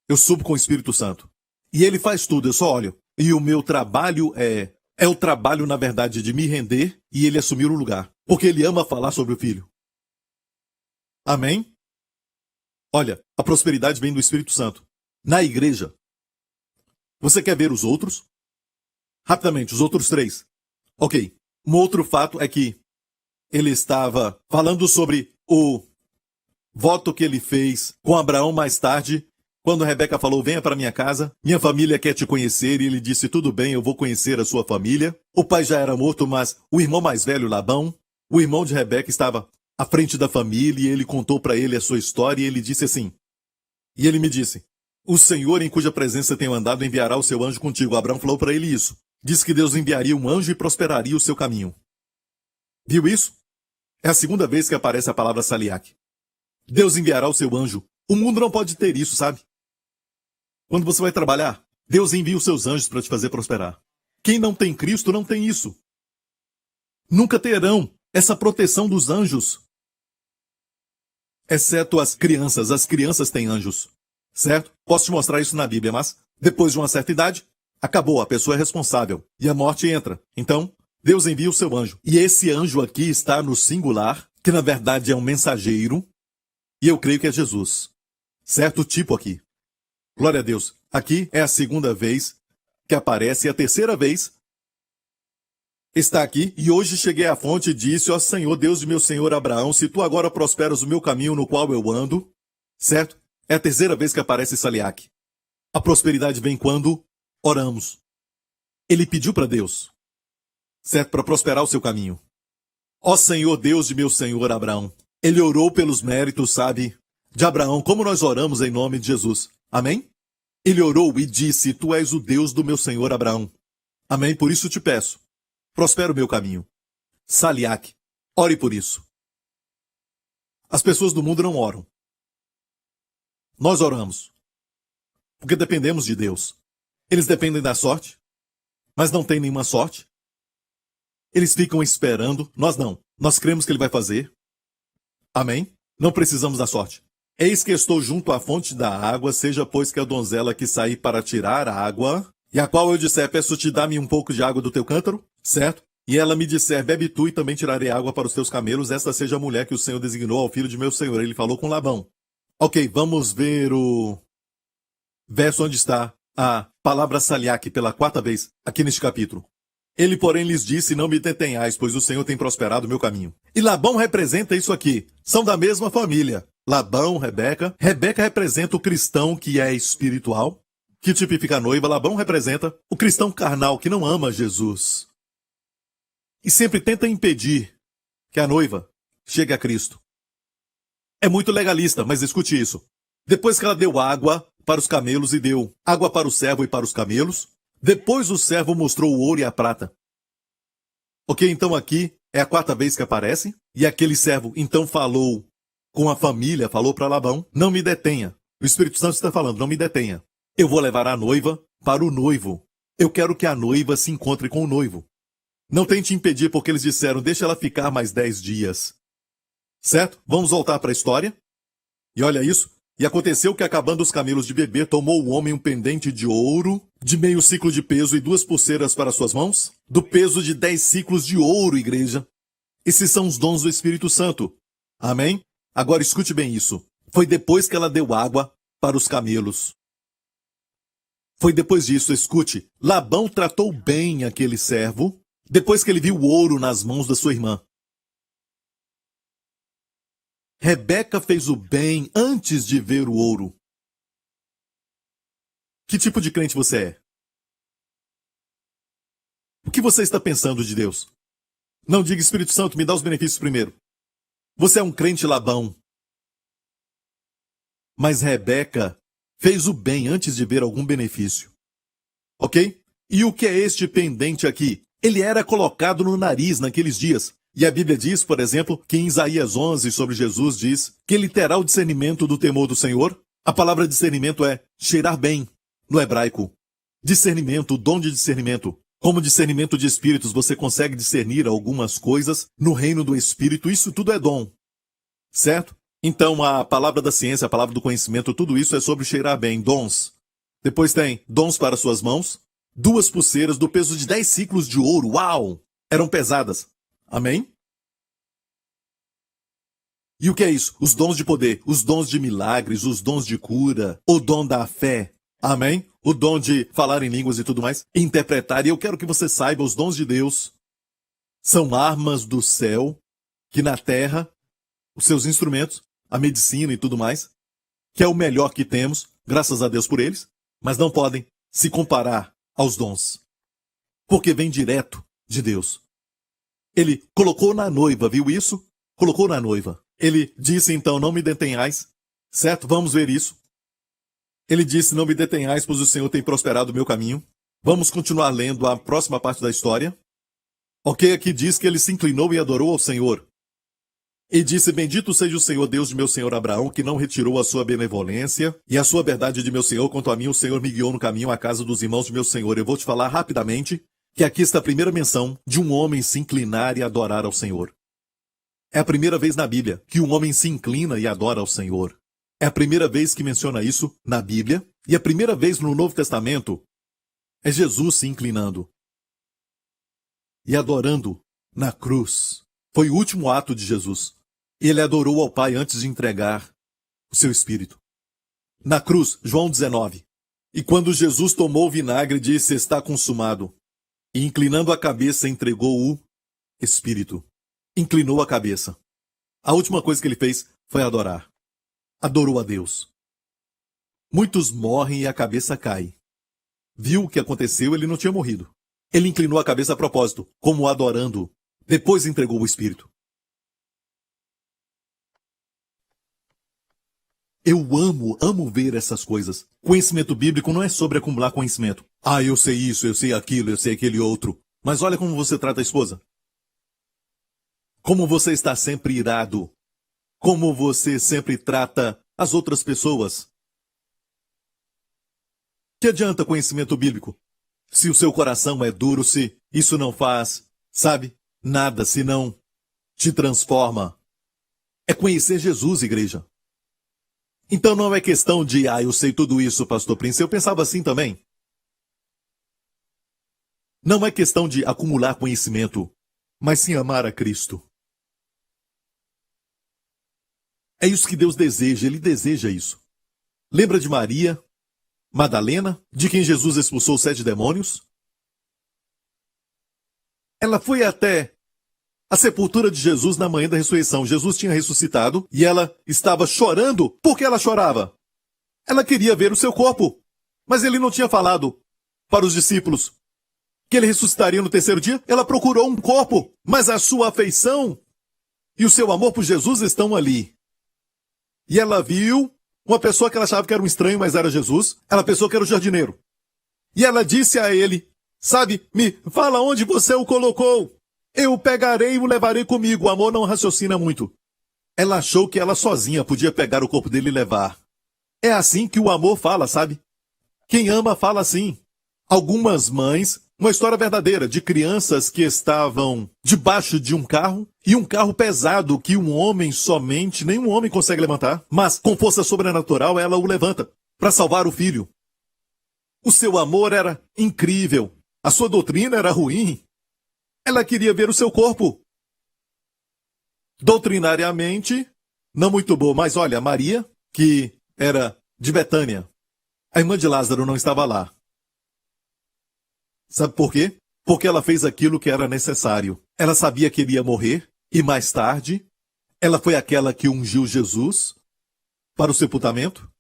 Eu subo com o Espírito Santo. E ele faz tudo, eu só olho. E o meu trabalho é o trabalho, na verdade, de me render e ele assumir o lugar. Porque ele ama falar sobre o Filho. Amém? Olha, a prosperidade vem do Espírito Santo. Na igreja. Você quer ver os outros? Rapidamente, os outros 3. Ok. Um outro fato é que ele estava falando sobre o voto que ele fez com Abraão mais tarde, quando Rebeca falou: venha para minha casa, minha família quer te conhecer, e ele disse: tudo bem, eu vou conhecer a sua família. O pai já era morto, mas o irmão mais velho, Labão, o irmão de Rebeca, estava à frente da família, e ele contou para ele a sua história, e ele disse assim, e ele me disse: o Senhor em cuja presença tenho andado enviará o seu anjo contigo. Abraão falou para ele isso. Disse que Deus enviaria um anjo e prosperaria o seu caminho. Viu isso? É a segunda vez que aparece a palavra Saliac. Deus enviará o seu anjo. O mundo não pode ter isso, sabe? Quando você vai trabalhar, Deus envia os seus anjos para te fazer prosperar. Quem não tem Cristo não tem isso. Nunca terão essa proteção dos anjos. Exceto as crianças têm anjos. Certo? Posso te mostrar isso na Bíblia, mas depois de uma certa idade, acabou, a pessoa é responsável. E a morte entra. Então, Deus envia o seu anjo. E esse anjo aqui está no singular, que na verdade é um mensageiro. E eu creio que é Jesus. Certo tipo aqui. Glória a Deus. Aqui é a segunda vez que aparece, e a terceira vez está aqui. E hoje cheguei à fonte e disse: ó Senhor, Deus de meu senhor Abraão, se tu agora prosperas o meu caminho no qual eu ando. Certo? É a terceira vez que aparece Saliac. A prosperidade vem quando oramos. Ele pediu para Deus, certo? Para prosperar o seu caminho. Ó Senhor, Deus de meu senhor Abraão. Ele orou pelos méritos, sabe, de Abraão, como nós oramos em nome de Jesus. Amém? Ele orou e disse: tu és o Deus do meu senhor Abraão. Amém? Por isso te peço, prospera o meu caminho. Saliac, ore por isso. As pessoas do mundo não oram. Nós oramos, porque dependemos de Deus. Eles dependem da sorte, mas não tem nenhuma sorte. Eles ficam esperando, nós não. Nós cremos que Ele vai fazer. Amém? Não precisamos da sorte. Eis que estou junto à fonte da água, seja pois que a donzela que sair para tirar a água, e a qual eu disser: peço-te, dá-me um pouco de água do teu cântaro, certo? E ela me disser: bebe tu e também tirarei água para os teus camelos, esta seja a mulher que o Senhor designou ao filho de meu senhor. Ele falou com Labão. Ok, vamos ver o verso onde está a palavra Saliac pela quarta vez, aqui neste capítulo. Ele, porém, lhes disse: não me detenhais, pois o Senhor tem prosperado o meu caminho. E Labão representa isso aqui. São da mesma família. Labão, Rebeca. Rebeca representa o cristão que é espiritual, que tipifica a noiva. Labão representa o cristão carnal que não ama Jesus. E sempre tenta impedir que a noiva chegue a Cristo. É muito legalista, mas escute isso. Depois que ela deu água para os camelos e deu água para o servo e para os camelos, depois o servo mostrou o ouro e a prata. Ok, então aqui é a quarta vez que aparece, e aquele servo então falou com a família, falou para Labão: não me detenha. O Espírito Santo está falando: não me detenha. Eu vou levar a noiva para o noivo. Eu quero que a noiva se encontre com o noivo. Não tente impedir, porque eles disseram: deixa ela ficar mais 10 dias. Certo? Vamos voltar para a história. E olha isso. E aconteceu que, acabando os camelos de beber, tomou o homem um pendente de ouro, de meio ciclo de peso, e 2 pulseiras para suas mãos, do peso de 10 ciclos de ouro, igreja. Esses são os dons do Espírito Santo. Amém? Agora escute bem isso. Foi depois que ela deu água para os camelos. Foi depois disso, escute. Labão tratou bem aquele servo, depois que ele viu o ouro nas mãos da sua irmã. Rebeca fez o bem antes de ver o ouro. Que tipo de crente você é? O que você está pensando de Deus? Não diga: Espírito Santo, me dá os benefícios primeiro. Você é um crente Labão. Mas Rebeca fez o bem antes de ver algum benefício. Ok? E o que é este pendente aqui? Ele era colocado no nariz naqueles dias. E a Bíblia diz, por exemplo, que em Isaías 11, sobre Jesus, diz que ele terá o discernimento do temor do Senhor. A palavra discernimento é cheirar bem, no hebraico. Discernimento, o dom de discernimento. Como discernimento de espíritos, você consegue discernir algumas coisas no reino do espírito. Isso tudo é dom. Certo? Então, a palavra da ciência, a palavra do conhecimento, tudo isso é sobre cheirar bem, dons. Depois tem dons para suas mãos, 2 pulseiras do peso de 10 ciclos de ouro. Uau! Eram pesadas. Amém? E o que é isso? Os dons de poder, os dons de milagres, os dons de cura, o dom da fé. Amém? O dom de falar em línguas e tudo mais. Interpretar. E eu quero que você saiba, os dons de Deus são armas do céu, que na terra, os seus instrumentos, a medicina e tudo mais, que é o melhor que temos, graças a Deus por eles, mas não podem se comparar aos dons, porque vem direto de Deus. Ele colocou na noiva, viu isso? Colocou na noiva. Ele disse então: não me detenhais. Certo? Vamos ver isso. Ele disse: não me detenhais, pois o Senhor tem prosperado o meu caminho. Vamos continuar lendo a próxima parte da história. Ok, aqui diz que ele se inclinou e adorou ao Senhor. E disse, bendito seja o Senhor Deus de meu senhor Abraão, que não retirou a sua benevolência e a sua verdade de meu senhor. Quanto a mim, o Senhor me guiou no caminho à casa dos irmãos de meu senhor. Eu vou te falar rapidamente que aqui está a primeira menção de um homem se inclinar e adorar ao Senhor. É a primeira vez na Bíblia que um homem se inclina e adora ao Senhor. É a primeira vez que menciona isso na Bíblia, e a primeira vez no Novo Testamento é Jesus se inclinando e adorando na cruz. Foi o último ato de Jesus. Ele adorou ao Pai antes de entregar o seu Espírito. Na cruz, João 19. E quando Jesus tomou o vinagre, disse, está consumado. E inclinando a cabeça, entregou o Espírito. Inclinou a cabeça. A última coisa que ele fez foi adorar. Adorou a Deus. Muitos morrem e a cabeça cai. Viu o que aconteceu, ele não tinha morrido. Ele inclinou a cabeça a propósito, como adorando. Depois entregou o Espírito. Eu amo ver essas coisas. Conhecimento bíblico não é sobre acumular conhecimento. Ah, eu sei isso, eu sei aquilo, eu sei aquele outro. Mas olha como você trata a esposa. Como você está sempre irado. Como você sempre trata as outras pessoas. Que adianta conhecimento bíblico? Se o seu coração é duro, se isso não faz, sabe, nada, se não te transforma. É conhecer Jesus, igreja. Então não é questão de, eu sei tudo isso, pastor Prince. Eu pensava assim também. Não é questão de acumular conhecimento, mas sim amar a Cristo. É isso que Deus deseja, Ele deseja isso. Lembra de Maria Madalena, de quem Jesus expulsou 7 demônios? Ela foi até a sepultura de Jesus na manhã da ressurreição. Jesus tinha ressuscitado e ela estava chorando. Por que ela chorava? Ela queria ver o seu corpo. Mas ele não tinha falado para os discípulos que ele ressuscitaria no terceiro dia. Ela procurou um corpo, mas a sua afeição e o seu amor por Jesus estão ali. E ela viu uma pessoa que ela achava que era um estranho, mas era Jesus. Ela pensou que era o jardineiro. E ela disse a ele, sabe, me fala onde você o colocou. Eu o pegarei e o levarei comigo. O amor não raciocina muito. Ela achou que ela sozinha podia pegar o corpo dele e levar. É assim que o amor fala, sabe? Quem ama fala assim. Algumas mães, uma história verdadeira de crianças que estavam debaixo de um carro e um carro pesado que um homem somente, nenhum homem consegue levantar, mas com força sobrenatural ela o levanta para salvar o filho. O seu amor era incrível. A sua doutrina era ruim. Ela queria ver o seu corpo. Doutrinariamente, não muito boa, mas olha, Maria, que era de Betânia, a irmã de Lázaro não estava lá. Sabe por quê? Porque ela fez aquilo que era necessário. Ela sabia que ele ia morrer, e mais tarde, ela foi aquela que ungiu Jesus para o sepultamento.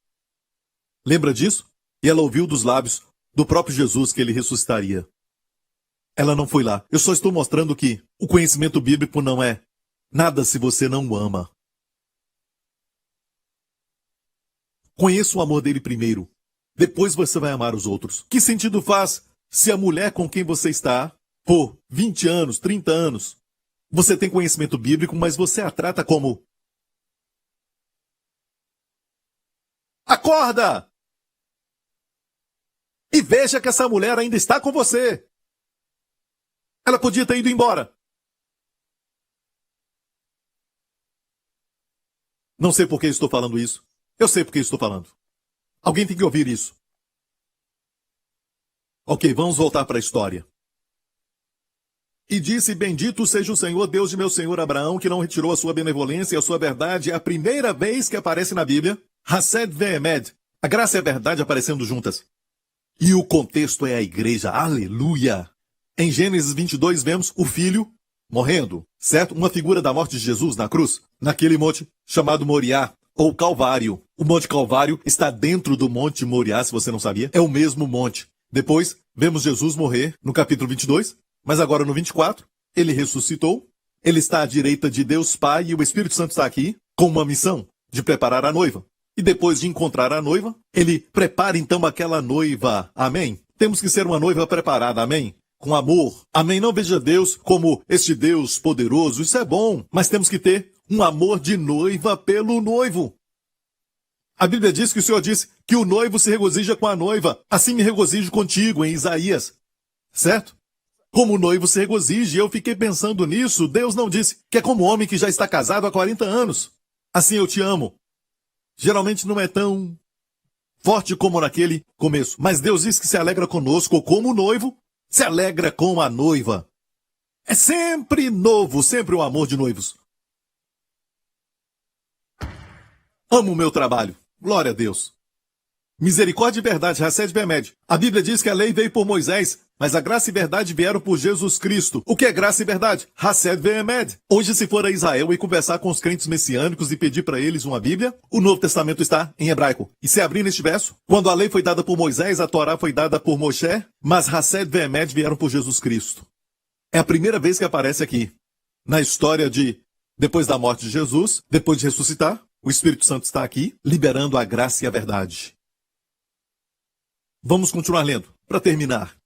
Lembra disso? E ela ouviu dos lábios do próprio Jesus que ele ressuscitaria. Ela não foi lá. Eu só estou mostrando que o conhecimento bíblico não é nada se você não o ama. Conheça o amor dele primeiro. Depois você vai amar os outros. Que sentido faz se a mulher com quem você está, por 20 anos, 30 anos, você tem conhecimento bíblico, mas você a trata como... Acorda! E veja que essa mulher ainda está com você. Ela podia ter ido embora. Não sei por que estou falando isso. Eu sei por que estou falando. Alguém tem que ouvir isso. Ok, vamos voltar para a história. E disse, bendito seja o Senhor, Deus de meu senhor Abraão, que não retirou a sua benevolência e a sua verdade. É a primeira vez que aparece na Bíblia. Hased ve'emed. A graça e a verdade aparecendo juntas. E o contexto é a igreja. Aleluia! Em Gênesis 22 vemos o filho morrendo, certo? Uma figura da morte de Jesus na cruz, naquele monte chamado Moriá, ou Calvário. O Monte Calvário está dentro do Monte Moriá, se você não sabia. É o mesmo monte. Depois, vemos Jesus morrer no capítulo 22, mas agora no 24, ele ressuscitou. Ele está à direita de Deus Pai e o Espírito Santo está aqui com uma missão de preparar a noiva. E depois de encontrar a noiva, ele prepara então aquela noiva. Amém? Temos que ser uma noiva preparada, amém? Com amor. Amém? Não veja Deus como este Deus poderoso. Isso é bom, mas temos que ter um amor de noiva pelo noivo. A Bíblia diz que o Senhor disse que o noivo se regozija com a noiva. Assim me regozijo contigo, em Isaías. Certo? Como o noivo se regozija, e eu fiquei pensando nisso. Deus não disse que é como o homem que já está casado há 40 anos. Assim eu te amo. Geralmente não é tão forte como naquele começo. Mas Deus diz que se alegra conosco como o noivo se alegra com a noiva. É sempre novo, sempre um amor de noivos. Amo o meu trabalho. Glória a Deus. Misericórdia e verdade, Hesed Bemed. A Bíblia diz que a lei veio por Moisés, mas a graça e verdade vieram por Jesus Cristo. O que é graça e verdade? Hesed Bemed. Hoje, se for a Israel e conversar com os crentes messiânicos e pedir para eles uma Bíblia, o Novo Testamento está em hebraico. E se abrir neste verso, quando a lei foi dada por Moisés, a Torá foi dada por Moshe, mas Hesed Bemed vieram por Jesus Cristo. É a primeira vez que aparece aqui, na história de depois da morte de Jesus, depois de ressuscitar, o Espírito Santo está aqui, liberando a graça e a verdade. Vamos continuar lendo, para terminar.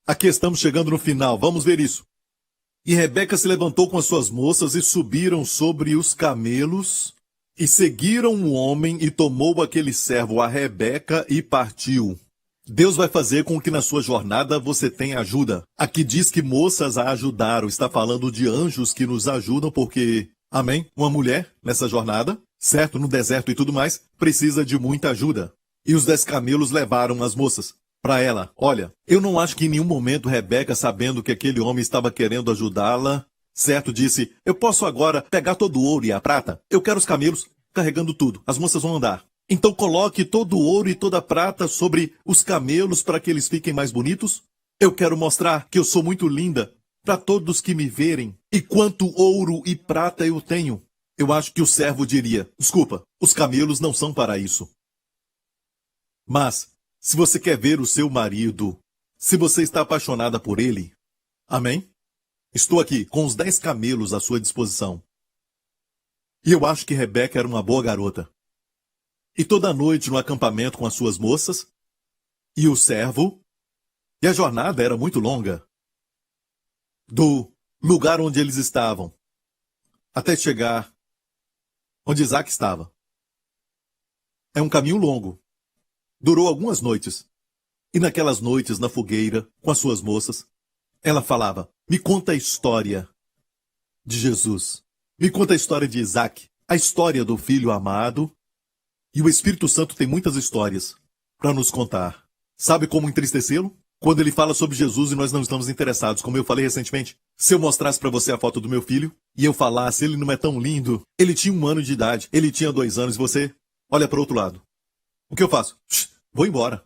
Aqui estamos chegando no final, vamos ver isso. E Rebeca se levantou com as suas moças e subiram sobre os camelos e seguiram o homem e tomou aquele servo a Rebeca e partiu. Deus vai fazer com que na sua jornada você tenha ajuda. Aqui diz que moças a ajudaram, está falando de anjos que nos ajudam porque, amém, uma mulher nessa jornada, certo, no deserto e tudo mais, precisa de muita ajuda. E os 10 camelos levaram as moças para ela. Olha, eu não acho que em nenhum momento Rebeca, sabendo que aquele homem estava querendo ajudá-la, certo, disse, eu posso agora pegar todo o ouro e a prata? Eu quero os camelos carregando tudo, as moças vão andar. Então coloque todo o ouro e toda a prata sobre os camelos para que eles fiquem mais bonitos. Eu quero mostrar que eu sou muito linda para todos que me verem. E quanto ouro e prata eu tenho? Eu acho que o servo diria, desculpa, os camelos não são para isso. Mas, se você quer ver o seu marido, se você está apaixonada por ele, amém? Estou aqui com os 10 camelos à sua disposição. E eu acho que Rebeca era uma boa garota. E toda noite no acampamento com as suas moças, e o servo, e a jornada era muito longa. Do lugar onde eles estavam, até chegar onde Isaac estava. É um caminho longo. Durou algumas noites. E naquelas noites, na fogueira, com as suas moças, ela falava, me conta a história de Jesus. Me conta a história de Isaac, a história do filho amado. E o Espírito Santo tem muitas histórias para nos contar. Sabe como entristecê-lo? Quando ele fala sobre Jesus e nós não estamos interessados, como eu falei recentemente. Se eu mostrasse para você a foto do meu filho e eu falasse, ele não é tão lindo, ele tinha 1 ano de idade, ele tinha 2 anos e você olha para o outro lado. O que eu faço? Vou embora.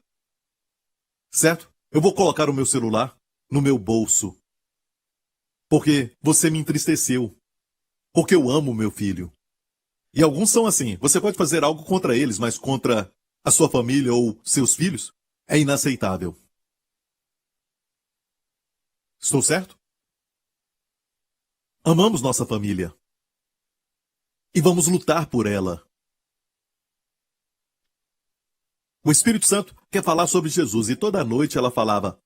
Certo? Eu vou colocar o meu celular no meu bolso. Porque você me entristeceu. Porque eu amo meu filho. E alguns são assim. Você pode fazer algo contra eles, mas contra a sua família ou seus filhos é inaceitável. Estou certo? Amamos nossa família. E vamos lutar por ela. O Espírito Santo quer falar sobre Jesus e toda noite ela falava,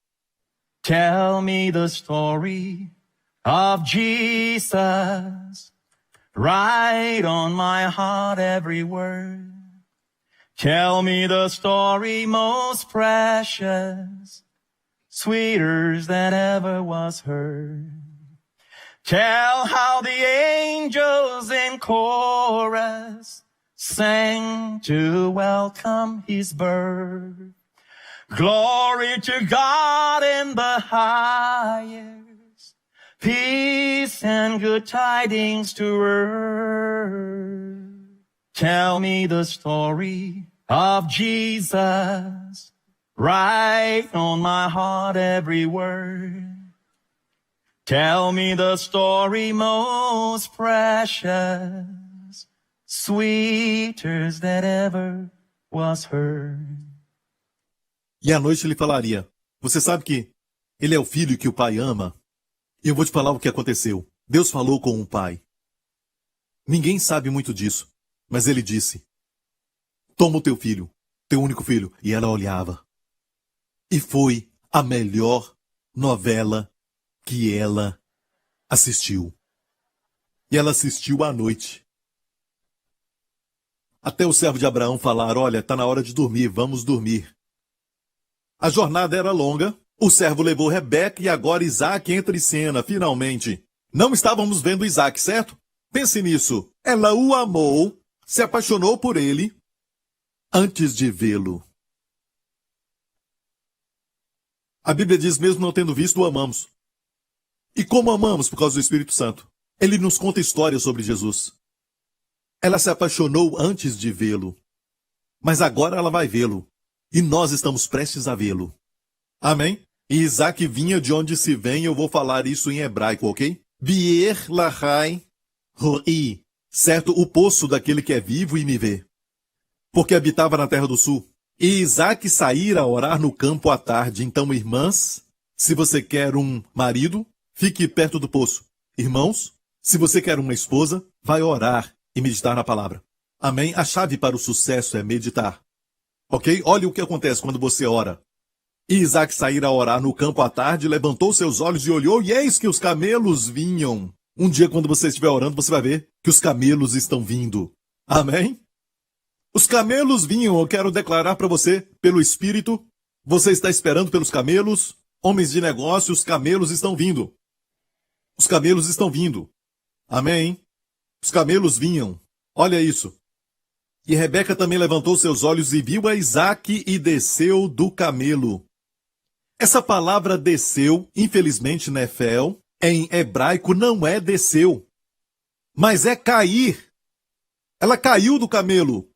Tell me the story of Jesus. Write on my heart every word. Tell me the story most precious, sweeter than ever was heard. Tell how the angels in chorus sang to welcome his birth. Glory to God in the highest, peace and good tidings to earth. Tell me the story of Jesus, write on my heart every word. Tell me the story most precious, sweeter that ever was heard. E à noite ele falaria, você sabe que ele é o filho que o pai ama? E eu vou te falar o que aconteceu. Deus falou com o pai. Ninguém sabe muito disso, mas ele disse, toma o teu filho, teu único filho. E ela olhava. E foi a melhor novela que ela assistiu. e ela assistiu à noite. Até o servo de Abraão falar, olha, está na hora de dormir, vamos dormir. A jornada era longa, o servo levou Rebeca e agora Isaac entra em cena, finalmente. Não estávamos vendo Isaac, certo? Pense nisso. Ela o amou, se apaixonou por ele, antes de vê-lo. A Bíblia diz, mesmo não tendo visto, o amamos. E como amamos? Por causa do Espírito Santo. Ele nos conta histórias sobre Jesus. Ela se apaixonou antes de vê-lo. Mas agora ela vai vê-lo. E nós estamos prestes a vê-lo. Amém? E Isaac vinha de onde se vem, eu vou falar isso em hebraico, ok? Bier lahai roi. Certo? O poço daquele que é vivo e me vê. Porque habitava na terra do sul. E Isaac saíra a orar no campo à tarde. Então, irmãs, se você quer um marido, fique perto do poço. Irmãos, se você quer uma esposa, vai orar e meditar na palavra. Amém? A chave para o sucesso é meditar. Ok? Olha o que acontece quando você ora. E Isaac saíra a orar no campo à tarde, levantou seus olhos e olhou, e eis que os camelos vinham. Um dia, quando você estiver orando, você vai ver que os camelos estão vindo. Amém? Os camelos vinham, eu quero declarar para você, pelo Espírito, você está esperando pelos camelos, homens de negócio, os camelos estão vindo. Os camelos estão vindo. Amém? Os camelos vinham. Olha isso. E Rebeca também levantou seus olhos e viu a Isaac e desceu do camelo. Essa palavra desceu, infelizmente, nefel, em hebraico não é desceu, mas é cair. Ela caiu do camelo.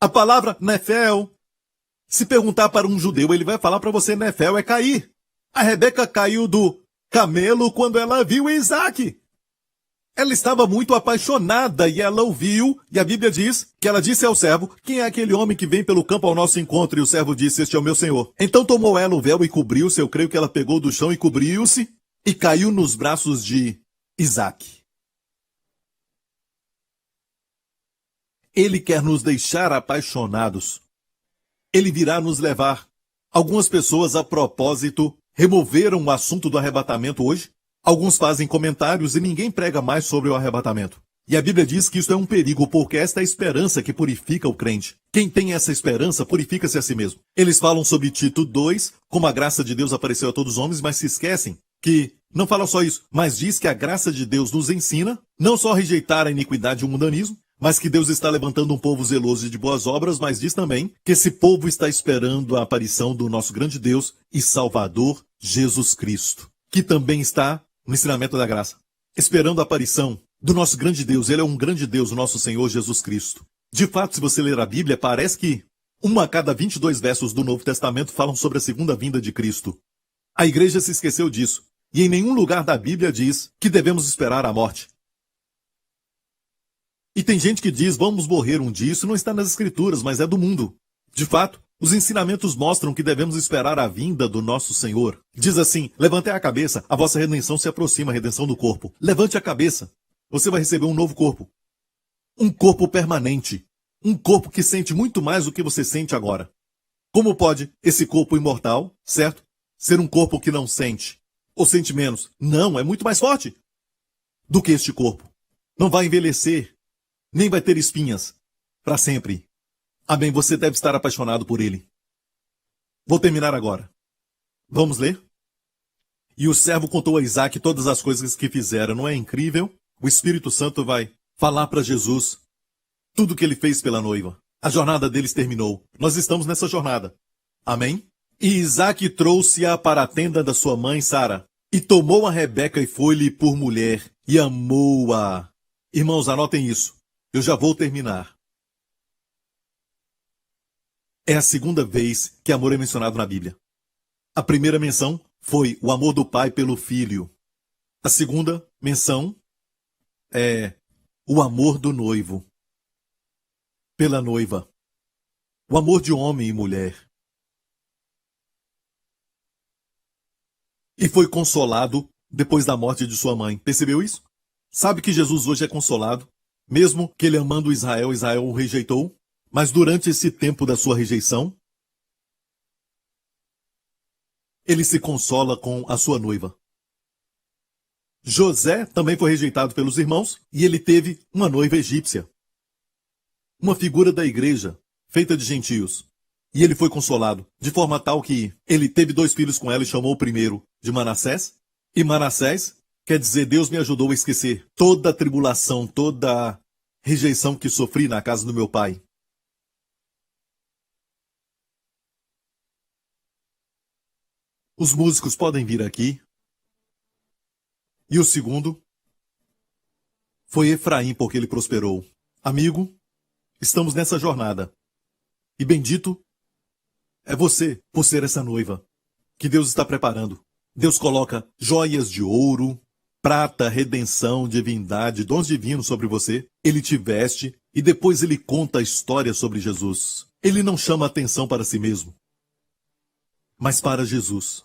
A palavra nefel, se perguntar para um judeu, ele vai falar para você, nefel é cair. A Rebeca caiu do camelo quando ela viu Isaac. Ela estava muito apaixonada e ela o viu, e a Bíblia diz que ela disse ao servo, quem é aquele homem que vem pelo campo ao nosso encontro? E o servo disse, este é o meu senhor. Então tomou ela o véu e cobriu-se, eu creio que ela pegou do chão e cobriu-se, e caiu nos braços de Isaac. Ele quer nos deixar apaixonados. Ele virá nos levar. Algumas pessoas, a propósito, removeram o assunto do arrebatamento hoje. Alguns fazem comentários e ninguém prega mais sobre o arrebatamento. E a Bíblia diz que isso é um perigo, porque esta é a esperança que purifica o crente. Quem tem essa esperança, purifica-se a si mesmo. Eles falam sobre Tito 2, como a graça de Deus apareceu a todos os homens, mas se esquecem que não fala só isso, mas diz que a graça de Deus nos ensina não só a rejeitar a iniquidade e o mundanismo, mas que Deus está levantando um povo zeloso de boas obras, mas diz também que esse povo está esperando a aparição do nosso grande Deus e Salvador, Jesus Cristo, que também está no ensinamento da graça, esperando a aparição do nosso grande Deus. Ele é um grande Deus, o nosso Senhor Jesus Cristo. De fato, se você ler a Bíblia, parece que 1 a cada 22 versos do Novo Testamento falam sobre a segunda vinda de Cristo. A igreja se esqueceu disso, e em nenhum lugar da Bíblia diz que devemos esperar a morte. E tem gente que diz, vamos morrer um dia, isso não está nas Escrituras, mas é do mundo. De fato, os ensinamentos mostram que devemos esperar a vinda do nosso Senhor. Diz assim, levantei a cabeça, a vossa redenção se aproxima, a redenção do corpo. Levante a cabeça, você vai receber um novo corpo. Um corpo permanente. Um corpo que sente muito mais do que você sente agora. Como pode esse corpo imortal, certo, ser um corpo que não sente? Ou sente menos? Não, é muito mais forte do que este corpo. Não vai envelhecer, nem vai ter espinhas para sempre. Amém, você deve estar apaixonado por ele. Vou terminar agora. Vamos ler? E o servo contou a Isaac todas as coisas que fizeram. Não é incrível? O Espírito Santo vai falar para Jesus tudo o que ele fez pela noiva. A jornada deles terminou. Nós estamos nessa jornada. Amém? E Isaac trouxe-a para a tenda da sua mãe Sara, e tomou a Rebeca e foi-lhe por mulher, e amou-a. Irmãos, anotem isso. Eu já vou terminar. É a segunda vez que amor é mencionado na Bíblia. A primeira menção foi o amor do pai pelo filho. A segunda menção é o amor do noivo pela noiva. O amor de homem e mulher. E foi consolado depois da morte de sua mãe. Percebeu isso? Sabe que Jesus hoje é consolado? Mesmo que ele amando Israel, Israel o rejeitou? Mas durante esse tempo da sua rejeição, ele se consola com a sua noiva. José também foi rejeitado pelos irmãos e ele teve uma noiva egípcia. Uma figura da igreja, feita de gentios. E ele foi consolado, de forma tal que ele teve 2 filhos com ela e chamou o primeiro de Manassés. E Manassés quer dizer, Deus me ajudou a esquecer toda a tribulação, toda a rejeição que sofri na casa do meu pai. Os músicos podem vir aqui. E o segundo foi Efraim, porque ele prosperou. Amigo, estamos nessa jornada. E bendito é você por ser essa noiva que Deus está preparando. Deus coloca joias de ouro, prata, redenção, divindade, dons divinos sobre você. Ele te veste e depois ele conta a história sobre Jesus. Ele não chama atenção para si mesmo, mas para Jesus.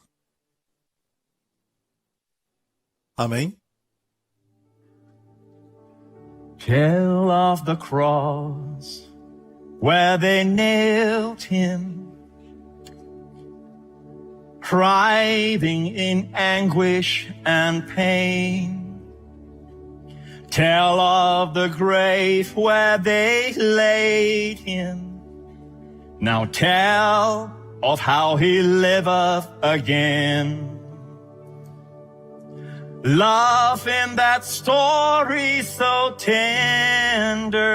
Amém? Tell of the cross where they nailed him, writhing in anguish and pain. Tell of the grave where they laid him. Now tell of how he liveth again. Love in that story so tender,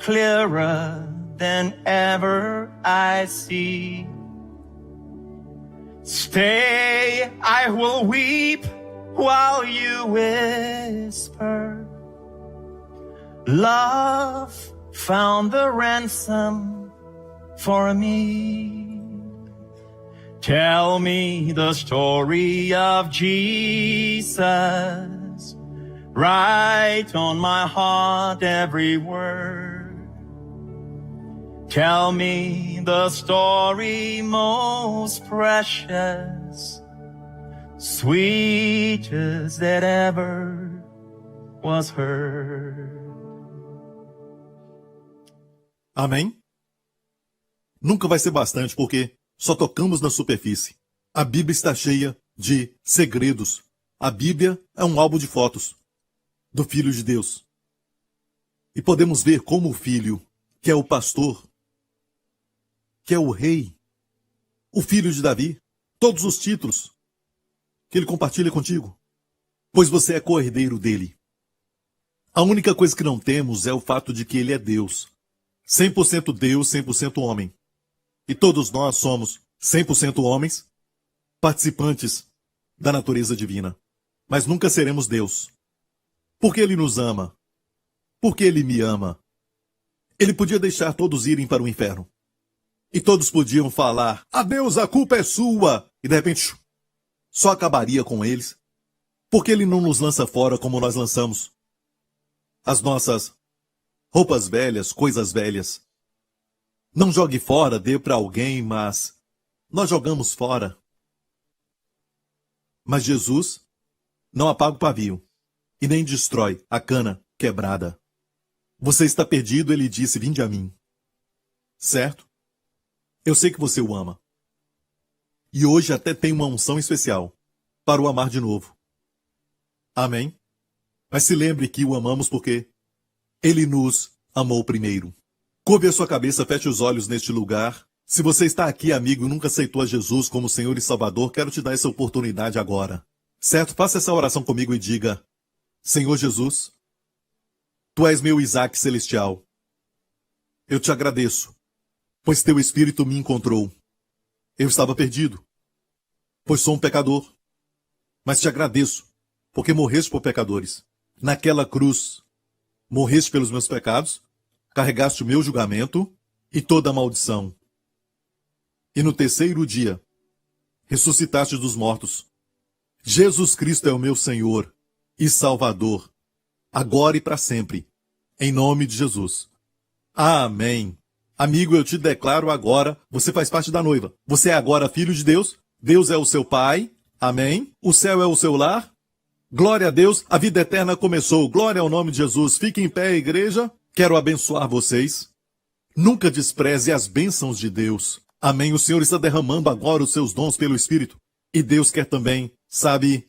clearer than ever I see. Stay, I will weep while you whisper. Love found the ransom for me. Tell me the story of Jesus. Write on my heart every word. Tell me the story most precious, sweetest that ever was heard. Amém? Nunca vai ser bastante, porque só tocamos na superfície. A Bíblia está cheia de segredos. A Bíblia é um álbum de fotos do Filho de Deus. E podemos ver como o Filho, que é o pastor, que é o rei, o filho de Davi, todos os títulos que ele compartilha contigo, pois você é co-herdeiro dele. A única coisa que não temos é o fato de que ele é Deus. 100% Deus, 100% homem. E todos nós somos 100% homens, participantes da natureza divina. Mas nunca seremos Deus. Porque ele nos ama. Porque ele me ama. Ele podia deixar todos irem para o inferno. E todos podiam falar, adeus, a culpa é sua. E de repente, só acabaria com eles. Porque ele não nos lança fora como nós lançamos as nossas roupas velhas, coisas velhas. Não jogue fora, dê para alguém, mas nós jogamos fora. Mas Jesus não apaga o pavio e nem destrói a cana quebrada. Você está perdido, ele disse, vinde a mim. Certo? Eu sei que você o ama. E hoje até tem uma unção especial para o amar de novo. Amém? Mas se lembre que o amamos porque ele nos amou primeiro. Curve a sua cabeça, feche os olhos neste lugar. Se você está aqui, amigo, e nunca aceitou a Jesus como Senhor e Salvador, quero te dar essa oportunidade agora. Certo? Faça essa oração comigo e diga, Senhor Jesus, Tu és meu Isaac celestial. Eu te agradeço, pois Teu Espírito me encontrou. Eu estava perdido, pois sou um pecador. Mas te agradeço, porque morreste por pecadores. Naquela cruz, morreste pelos meus pecados, carregaste o meu julgamento e toda a maldição. E no terceiro dia, ressuscitaste dos mortos. Jesus Cristo é o meu Senhor e Salvador, agora e para sempre, em nome de Jesus. Amém. Amigo, eu te declaro agora, você faz parte da noiva. Você é agora filho de Deus, Deus é o seu Pai, amém? O céu é o seu lar. Glória a Deus, a vida eterna começou. Glória ao nome de Jesus. Fique em pé, igreja. Quero abençoar vocês. Nunca despreze as bênçãos de Deus. Amém. O Senhor está derramando agora os seus dons pelo Espírito. E Deus quer também, sabe,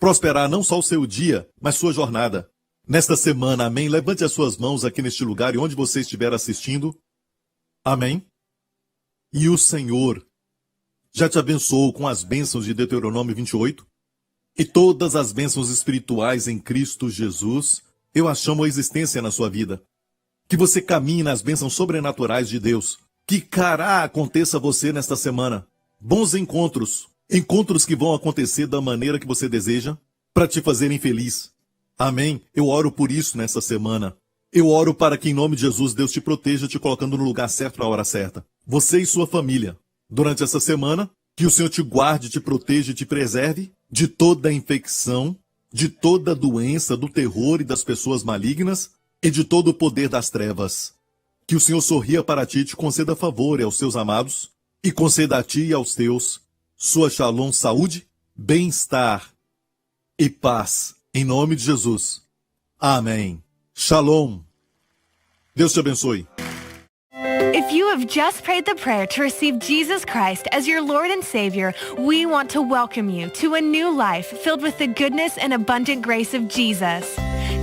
prosperar não só o seu dia, mas sua jornada. Nesta semana, amém? Levante as suas mãos aqui neste lugar e onde você estiver assistindo. Amém? E o Senhor já te abençoou com as bênçãos de Deuteronômio 28? E todas as bênçãos espirituais em Cristo Jesus, eu as chamo à existência na sua vida. Que você caminhe nas bênçãos sobrenaturais de Deus. Que cará aconteça a você nesta semana. Bons encontros. Encontros que vão acontecer da maneira que você deseja, para te fazerem feliz. Amém? Eu oro por isso nesta semana. Eu oro para que em nome de Jesus Deus te proteja, te colocando no lugar certo na hora certa. Você e sua família. Durante essa semana, que o Senhor te guarde, te proteja e te preserve de toda infecção, de toda doença, do terror e das pessoas malignas e de todo o poder das trevas. Que o Senhor sorria para ti e te conceda favor aos seus amados e conceda a ti e aos teus sua shalom, saúde, bem-estar e paz. Em nome de Jesus. Amém. Shalom. Deus te abençoe. If you have just prayed the prayer to receive Jesus Christ as your Lord and Savior, we want to welcome you to a new life filled with the goodness and abundant grace of Jesus.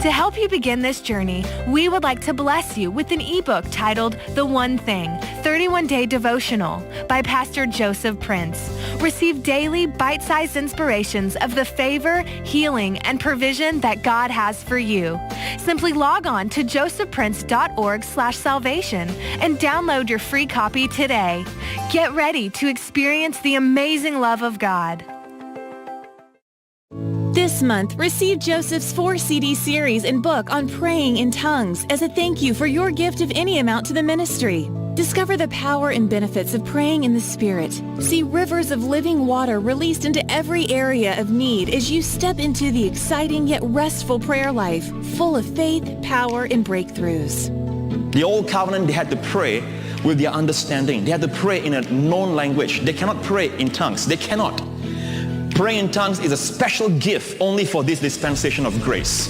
To help you begin this journey, we would like to bless you with an ebook titled The One Thing, 31-Day Devotional by Pastor Joseph Prince. Receive daily bite-sized inspirations of the favor, healing, and provision that God has for you. Simply log on to josephprince.org/salvation and download your free copy today. Get ready to experience the amazing love of God. This month, receive Joseph's 4-CD series and book on praying in tongues as a thank you for your gift of any amount to the ministry. Discover the power and benefits of praying in the Spirit. See rivers of living water released into every area of need as you step into the exciting yet restful prayer life, full of faith, power, and breakthroughs. The old covenant, they had to pray with their understanding. They had to pray in a known language. They cannot pray in tongues. They cannot. Praying in tongues is a special gift only for this dispensation of grace.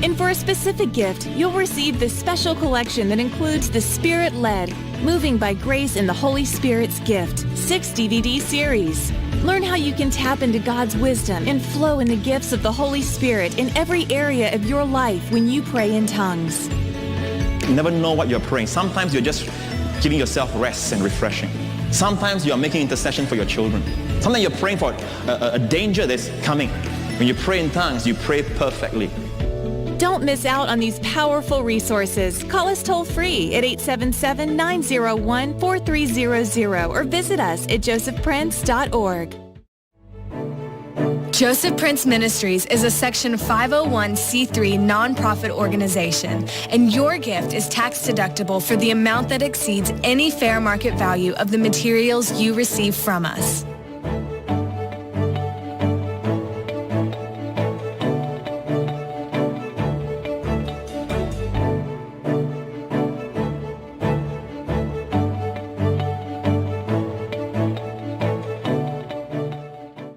And for a specific gift, you'll receive this special collection that includes the Spirit-led, Moving by Grace and the Holy Spirit's Gift, 6 DVD series. Learn how you can tap into God's wisdom and flow in the gifts of the Holy Spirit in every area of your life when you pray in tongues. You never know what you're praying. Sometimes you're just giving yourself rest and refreshing. Sometimes you're making intercession for your children. Sometimes you're praying for a danger that's coming. When you pray in tongues, you pray perfectly. Don't miss out on these powerful resources. Call us toll-free at 877-901-4300 or visit us at josephprince.org. Joseph Prince Ministries is a Section 501c3 nonprofit organization, and your gift is tax deductible for the amount that exceeds any fair market value of the materials you receive from us.